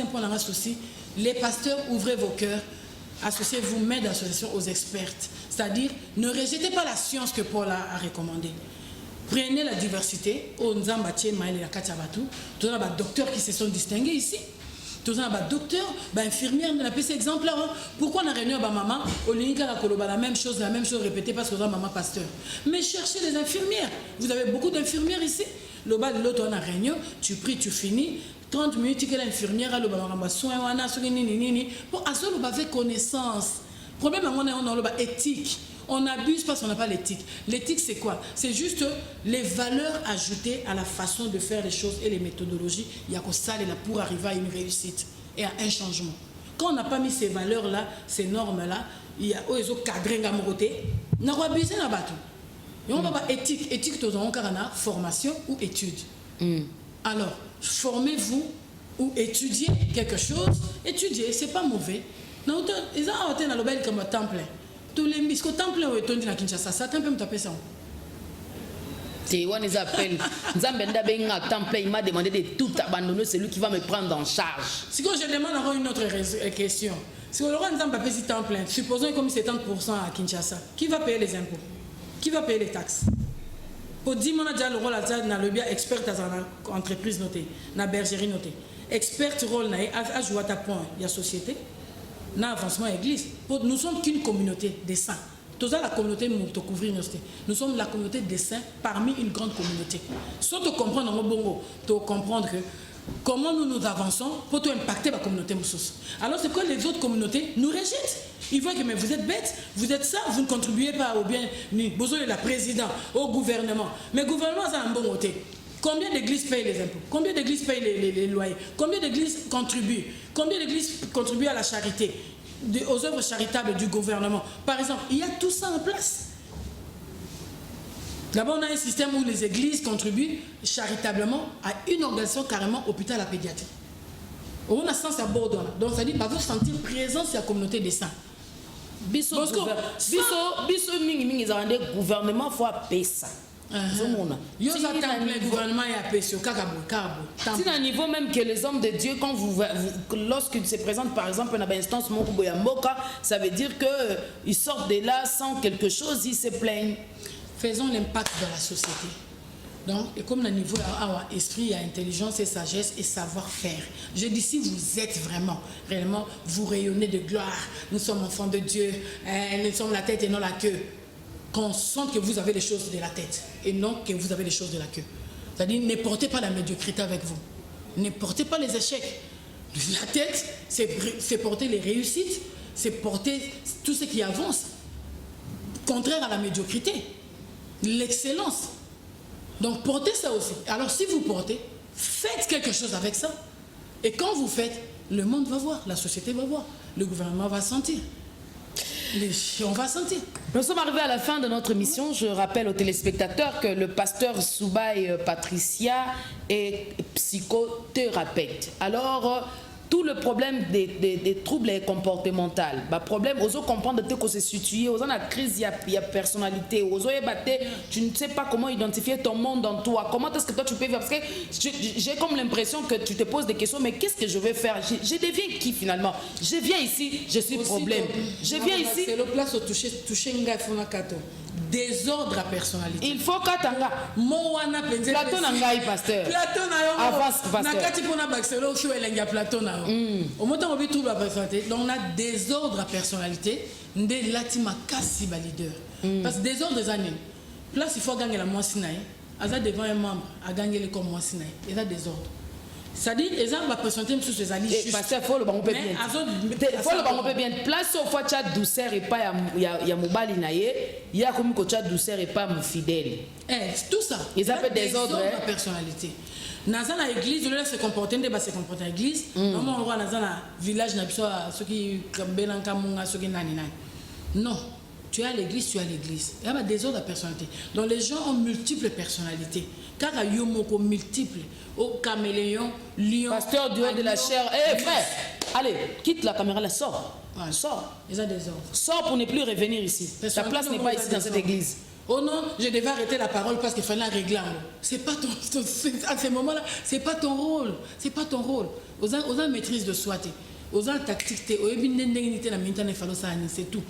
point, on a souci, les pasteurs, ouvrez vos cœurs. Associez-vous, mais d'association aux expertes. C'est-à-dire, ne rejetez pas la science que Paul a recommandée. Prenez la diversité. Tous les docteurs qui se sont distingués ici. Tous les docteurs, infirmières, on a pris cet exemple-là. Pourquoi on a réuni maman, on a la même chose répétée parce que on a maman pasteur. Mais cherchez les infirmières. Vous avez beaucoup d'infirmières ici. L'autre, on a réunion, tu pries, tu finis. 30 minutes que l'infirmière a le soin pour avoir connaissance. Le problème on a éthique. On abuse parce qu'on n'a pas l'éthique. L'éthique c'est quoi? C'est juste les valeurs ajoutées à la façon de faire les choses et les méthodologies. Il y a que ça pour arriver à une réussite et à un changement. Quand on n'a pas mis ces valeurs là, ces normes là, il y a des cadres ngamoté. On a abusé là bas. Et on va pas éthique. Éthique tout en cas formation ou étude. Alors formez-vous ou étudiez quelque chose. Étudiez, c'est pas mauvais. Non, ils ont été dans le bel comme temple. Tous les biscuits temple où est-on dit à Kinshasa, ça temple me taper ça. C'est où ils appellent. Nzambenda Benga temple, il m'a demandé de tout abandonner, c'est lui qui va me prendre en charge. Si je demande encore une autre question. Si on aura un temple si temple, supposons comme c'est 30% à Kinshasa, qui va payer les impôts? Qui va payer les taxes? Pour 10 mois, déjà le rôle dans le bien expert dans une entreprise notée, dans la bergerie notée. Expert rôle à jouer à point, il y a société, dans l'avancement église. Nous sommes qu'une communauté des saints. Toute la communauté nous te couvrir. Nous sommes la communauté des saints parmi une grande communauté. Soit tu comprends dans mon bongo, tu comprendre que comment nous avançons pour impacter la communauté moussous. Alors c'est que les autres communautés nous rejettent. Ils voient que mais vous êtes bêtes, vous êtes ça, vous ne contribuez pas au bien ni besoin de la présidente, au gouvernement. Mais le gouvernement a un bon côté. Combien d'églises payent les impôts? Combien d'églises payent les loyers? Combien d'églises contribuent? Combien d'églises contribuent à la charité, aux œuvres charitables du gouvernement? Par exemple, il y a tout ça en place. D'abord, on a un système où les églises contribuent charitablement à une organisation carrément hôpital à pédiatrie. On a sens à Bordeaux. Donc, ça dit, bah, vous sentir présence de la communauté des saints. Biso mingi gouvernement faut appeler ça. Yo attend le gouvernement et appelle sur si à niveau même que les hommes de Dieu quand lorsqu'ils se présentent par exemple dans une instance Mokuboyamboka, ça veut dire que ils sortent de là sans quelque chose, ils se plaignent. Faisons l'impact dans la société. Donc, et comme le niveau esprit, il y a intelligence et sagesse et savoir-faire. Je dis, si vous êtes réellement, vous rayonnez de gloire. Nous sommes enfants de Dieu, nous sommes la tête et non la queue. Qu'on sente que vous avez les choses de la tête et non que vous avez les choses de la queue. C'est-à-dire, ne portez pas la médiocrité avec vous. Ne portez pas les échecs. La tête, c'est porter les réussites, c'est porter tout ce qui avance. Contraire à la médiocrité. L'excellence. Donc portez ça aussi. Alors si vous portez, faites quelque chose avec ça. Et quand vous faites, le monde va voir, la société va voir, le gouvernement va sentir. On va sentir. Nous sommes arrivés à la fin de notre émission. Je rappelle aux téléspectateurs que le pasteur Soubaï Patricia est psychothérapeute. Alors, tout le problème des troubles comportementaux, le problème, aux comprendre que se situe, aux la crise, il y a personnalité, aux tu ne sais pas comment identifier ton monde en toi. Comment est-ce que toi tu peux faire? Parce que j'ai comme l'impression que tu te poses des questions, mais qu'est-ce que je vais faire? Je deviens qui finalement? Je viens ici, je suis problème. Je viens ici. C'est le place au toucher Ngaïfonakato. Désordre à personnalité. Il faut qu'Atanga. Platon Nangaï, pasteur. Platon avance, pasteur. Nakati pona Baxelo, je suis Platon. Au moment où on trouve la personnalité, donc on a désordre à personnalité. Ndé latima kasi ba leader. Parce que désordre des années. Place il faut gagner la moissinaï. Aza devant un membre à gagner le comme moissinaï. Il y a désordre. C'est-à-dire, les gens vont présenter sur ces alliés justes. Pasteur, il faut le bango bien. Il faut le bango bien. Place au fois chat douceur et pas ya moubali naye. Il y a comme que chat douceur et pas mon fidèle. Tout ça. Ils appellent désordre. La personnalité. Dans la église, on se comporter, on se comporter à l'église. Normalement, on voit dans le village, ceux qui non. Tu es à l'église, tu es à l'église. Il y a des autres personnalités. Donc les gens ont multiples personnalités. Car il y a multiples. Au caméléon, lion. Pasteur du haut de la chair. Eh frère, allez, quitte la caméra, là, sors. Ouais. Sors. Ils ont des ordres. Sors pour ne plus revenir ici. Ta place n'est pas ici dans cette église. Oh non, je devais arrêter la parole parce qu'il fallait la régler. C'est pas à ce moment-là, c'est pas ton rôle. C'est pas ton rôle. Aux gens maîtrise de soi. Aux gens tactique. C'est tout.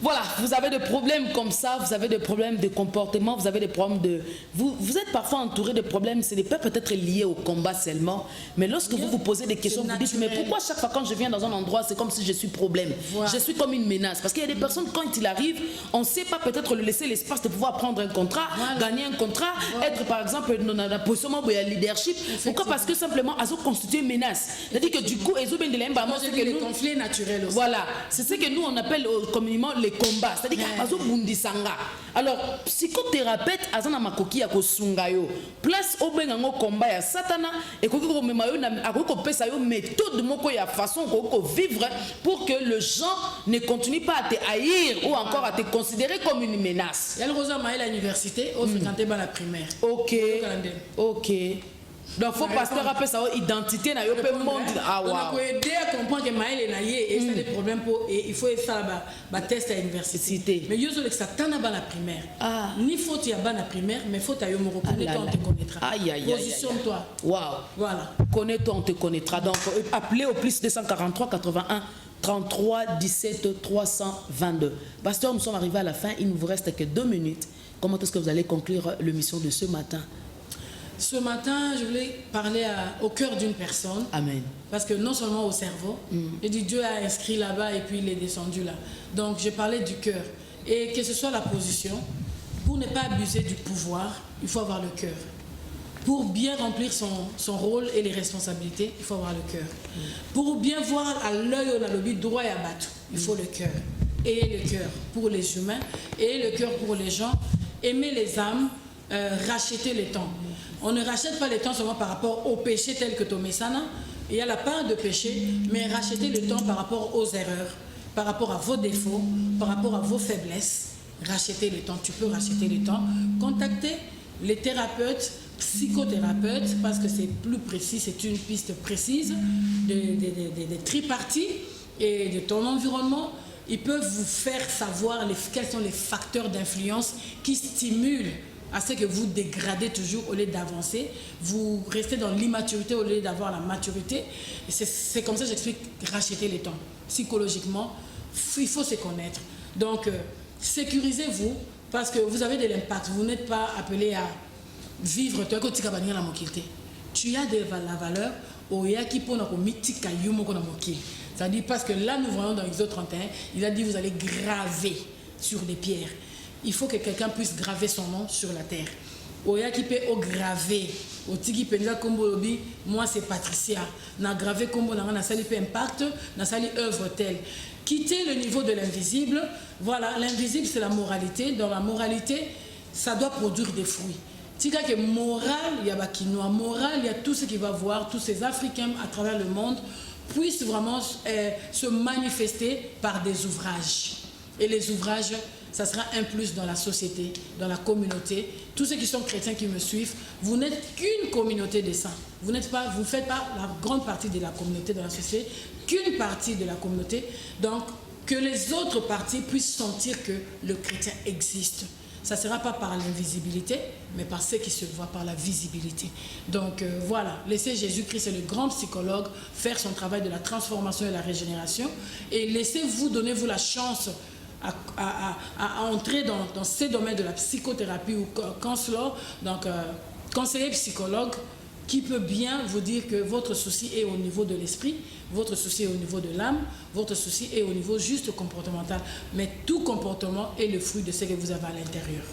Voilà, vous avez des problèmes comme ça, vous avez des problèmes de comportement, vous avez des problèmes de... Vous êtes parfois entouré de problèmes, ce n'est pas peut-être lié au combat seulement, mais lorsque vous vous posez des questions, vous dites, mais pourquoi chaque fois quand je viens dans un endroit, c'est comme si je suis problème, voilà. Je suis comme une menace, parce qu'il y a des personnes, quand il arrive, on ne sait pas peut-être lui laisser l'espace de pouvoir prendre un contrat, voilà. Gagner un contrat, voilà. Être par exemple dans la position de leadership. Pourquoi? Parce que simplement, elles ont constitué une menace. C'est-à-dire que du coup, elles ont bien de l'embarras. C'est les conflits naturels aussi. Voilà, c'est ce que nous on appelle communément les combats, c'est-à-dire qu'azo bundisanga. Alors psychothérapeute azana makoki ya kosunga yo place obenga ngo combat ya satana et koki ko mema yo na akoko pesa yo méthode moko ya façon ko vivre pour que le gens ne continue pas à te haïr ou encore à te considérer comme une menace. Il y a le Rosa Maël à l'université au fréquenté dans la primaire. OK. Donc faut pasteur appeler ça identité na yo pe monde. Ah waouh. On a aider à comprendre que Maël est naïe et ça des problèmes. problème pour et il faut faire un test à l'université. Mais yo que ça t'en a la primaire. Ni faut y a la primaire, mais faut ta yo me reconnaître, on te connaîtra. Positionne-toi. Waouh. Voilà. Connais-toi, on te connaîtra. Donc appelez au plus 243 81 33 17 322. Pasteur, nous sommes arrivés à la fin. Il ne vous reste que 2 minutes. Comment est-ce que vous allez conclure l'émission de ce matin? Ce matin, je voulais parler au cœur d'une personne. Amen. Parce que non seulement au cerveau, et Dieu a inscrit là-bas et puis il est descendu là. Donc, j'ai parlé du cœur. Et que ce soit la position, pour ne pas abuser du pouvoir, il faut avoir le cœur. Pour bien remplir son rôle et les responsabilités, il faut avoir le cœur. Pour bien voir à l'œil on a le but droit et abattu, il faut le cœur. Et le cœur pour les humains, et le cœur pour les gens. Aimer les âmes, racheter le temps. On ne rachète pas le temps seulement par rapport au péché tel que Tomesana. Il y a la part de péché, mais racheter le temps par rapport aux erreurs, par rapport à vos défauts, par rapport à vos faiblesses. Racheter le temps, tu peux racheter le temps. Contactez les thérapeutes, psychothérapeutes, parce que c'est plus précis, c'est une piste précise des triparties et de ton environnement. Ils peuvent vous faire savoir quels sont les facteurs d'influence qui stimulent à ce que vous dégradez toujours au lieu d'avancer. Vous restez dans l'immaturité au lieu d'avoir la maturité. C'est comme ça que j'explique racheter les temps. Psychologiquement, il faut se connaître. Donc, sécurisez-vous parce que vous avez de l'impact. Vous n'êtes pas appelé à vivre. Tu as de la valeur. C'est-à-dire parce que là, nous voyons dans Exode 31, il a dit vous allez graver sur les pierres. Il faut que quelqu'un puisse graver son nom sur la terre. Oya qui peut graver. Otiki penza kombo lobi, moi c'est Patricia. Na gravé kombo na sali peu impact, na sali œuvre telle. Quitter le niveau de l'invisible. Voilà, l'invisible c'est la moralité. Dans la moralité, ça doit produire des fruits. Tika que moral, il y a Bakinois, moral, il y a tout ce qui va voir, tous ces Africains à travers le monde puissent vraiment se manifester par des ouvrages. Et les ouvrages, ça sera un plus dans la société, dans la communauté. Tous ceux qui sont chrétiens qui me suivent, vous n'êtes qu'une communauté des saints. Vous ne faites pas la grande partie de la communauté dans la société, qu'une partie de la communauté. Donc, que les autres parties puissent sentir que le chrétien existe. Ça ne sera pas par l'invisibilité, mais par ce qui se voit, par la visibilité. Donc voilà, laissez Jésus-Christ, le grand psychologue, faire son travail de la transformation et la régénération. Et laissez-vous, donnez-vous la chance à entrer dans ces domaines de la psychothérapie ou counselor, donc conseiller psychologue, qui peut bien vous dire que votre souci est au niveau de l'esprit, votre souci est au niveau de l'âme, votre souci est au niveau juste comportemental. Mais tout comportement est le fruit de ce que vous avez à l'intérieur.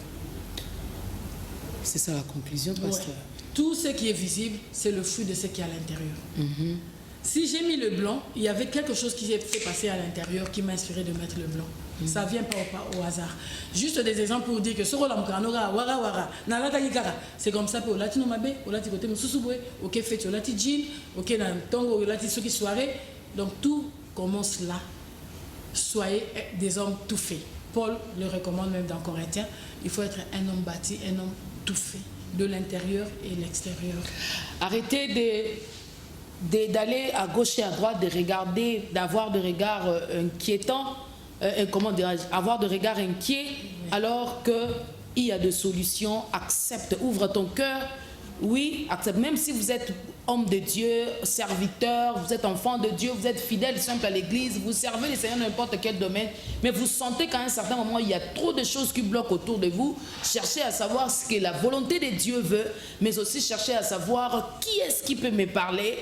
C'est ça la conclusion, pasteur. Ouais. Tout ce qui est visible, c'est le fruit de ce qui est à l'intérieur. Si j'ai mis le blanc, il y avait quelque chose qui s'est passé à l'intérieur qui m'a inspiré de mettre le blanc. Ça ne vient pas au hasard. Juste des exemples pour dire que c'est comme ça pour Latino Mabé, au Lati côté Moussouboé, au Kefet, au Lati Jean, au Kenan Tongo, au Lati Soki Soirée. Donc tout commence là. Soyez des hommes tout faits. Paul le recommande même dans Corinthiens. Il faut être un homme bâti, un homme tout fait, de l'intérieur et l'extérieur. Arrêtez d'aller à gauche et à droite, de regarder, d'avoir des regards inquiétants, comment dirais-je, avoir des regards inquiets, alors qu'il y a des solutions. Accepte, ouvre ton cœur, oui, accepte, même si vous êtes homme de Dieu, serviteur, vous êtes enfant de Dieu, vous êtes fidèle, simple à l'église, vous servez le Seigneur dans n'importe quel domaine, mais vous sentez qu'à un certain moment, il y a trop de choses qui bloquent autour de vous. Cherchez à savoir ce que la volonté de Dieu veut, mais aussi cherchez à savoir qui est-ce qui peut me parler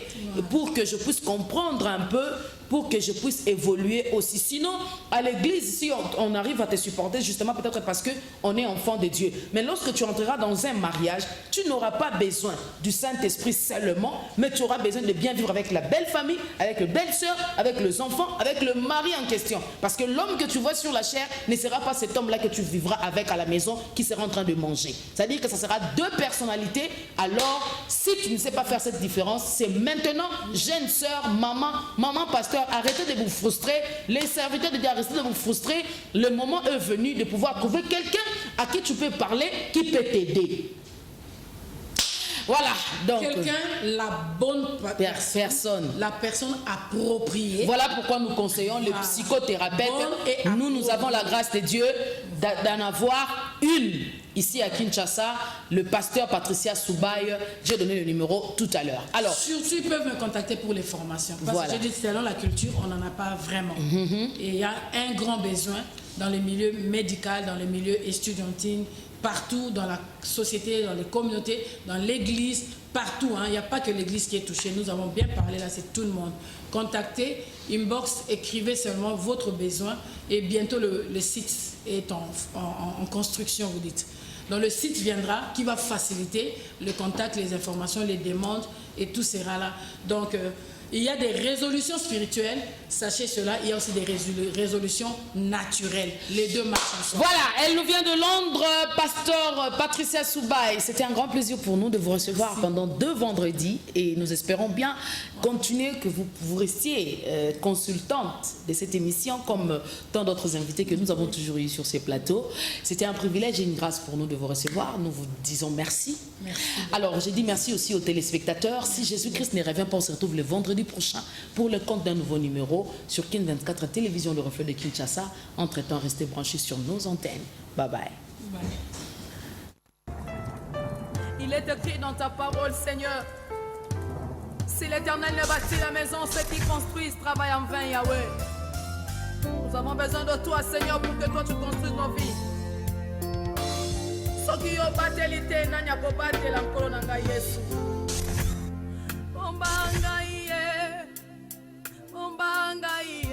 pour que je puisse comprendre un peu, pour que je puisse évoluer aussi. Sinon, à l'église, ici, on arrive à te supporter justement peut-être parce qu'on est enfant de Dieu. Mais lorsque tu entreras dans un mariage, tu n'auras pas besoin du Saint-Esprit seulement, mais tu auras besoin de bien vivre avec la belle famille, avec les belles sœurs, avec les enfants, avec le mari en question. Parce que l'homme que tu vois sur la chair ne sera pas cet homme-là que tu vivras avec à la maison qui sera en train de manger. C'est-à-dire que ça sera deux personnalités. Alors, si tu ne sais pas faire cette différence, c'est maintenant, jeune sœur, maman pasteur, arrêtez de vous frustrer. Les serviteurs de Dieu, arrêtez de vous frustrer. Le moment est venu de pouvoir trouver quelqu'un à qui tu peux parler, qui peut t'aider. Voilà, donc... Quelqu'un, la bonne personne. La personne appropriée. Voilà pourquoi nous conseillons les psychothérapeutes. Nous avons la grâce de Dieu d'en avoir une. Ici à Kinshasa, le pasteur Patricia Soubaï, j'ai donné le numéro tout à l'heure. Alors, surtout, ils peuvent me contacter pour les formations. Parce voilà. que j'ai dit, selon la culture, on n'en a pas vraiment. Et il y a un grand besoin dans le milieu médical, dans le milieu estudiantine, partout dans la société, dans les communautés, dans l'église, partout. Il n'y a pas que l'église qui est touchée. Nous avons bien parlé là, c'est tout le monde. Contactez, inbox, écrivez seulement votre besoin et bientôt le site est en construction, vous dites. Donc le site viendra qui va faciliter le contact, les informations, les demandes et tout sera là. Donc il y a des résolutions spirituelles, sachez cela, il y a aussi des résolutions naturelles. Les deux marchent ensemble. Voilà, elle nous vient de Londres, pasteur Patricia Soubaï. C'était un grand plaisir pour nous de vous recevoir pendant 2 vendredis et nous espérons bien continuer que vous restiez consultante de cette émission comme tant d'autres invités que nous avons toujours eu sur ces plateaux. C'était un privilège et une grâce pour nous de vous recevoir. Nous vous disons merci. Merci. Alors, j'ai dit merci aussi aux téléspectateurs. Si Jésus-Christ ne revient pas, on se retrouve le vendredi prochain pour le compte d'un nouveau numéro sur Kin 24 Télévision Le Reflet de Kinshasa. Entre-temps, restez branchés sur nos antennes. Bye bye. Bye. Il est écrit dans ta parole, Seigneur. Si l'Éternel ne bâtit la maison, ceux qui construisent travaillent en vain, Yahweh. Nous avons besoin de toi, Seigneur, pour que toi tu construises nos vies. Soki yo batelite nani akobatela mkolo na ngai Yesu. Omba ngai ye, omba ngai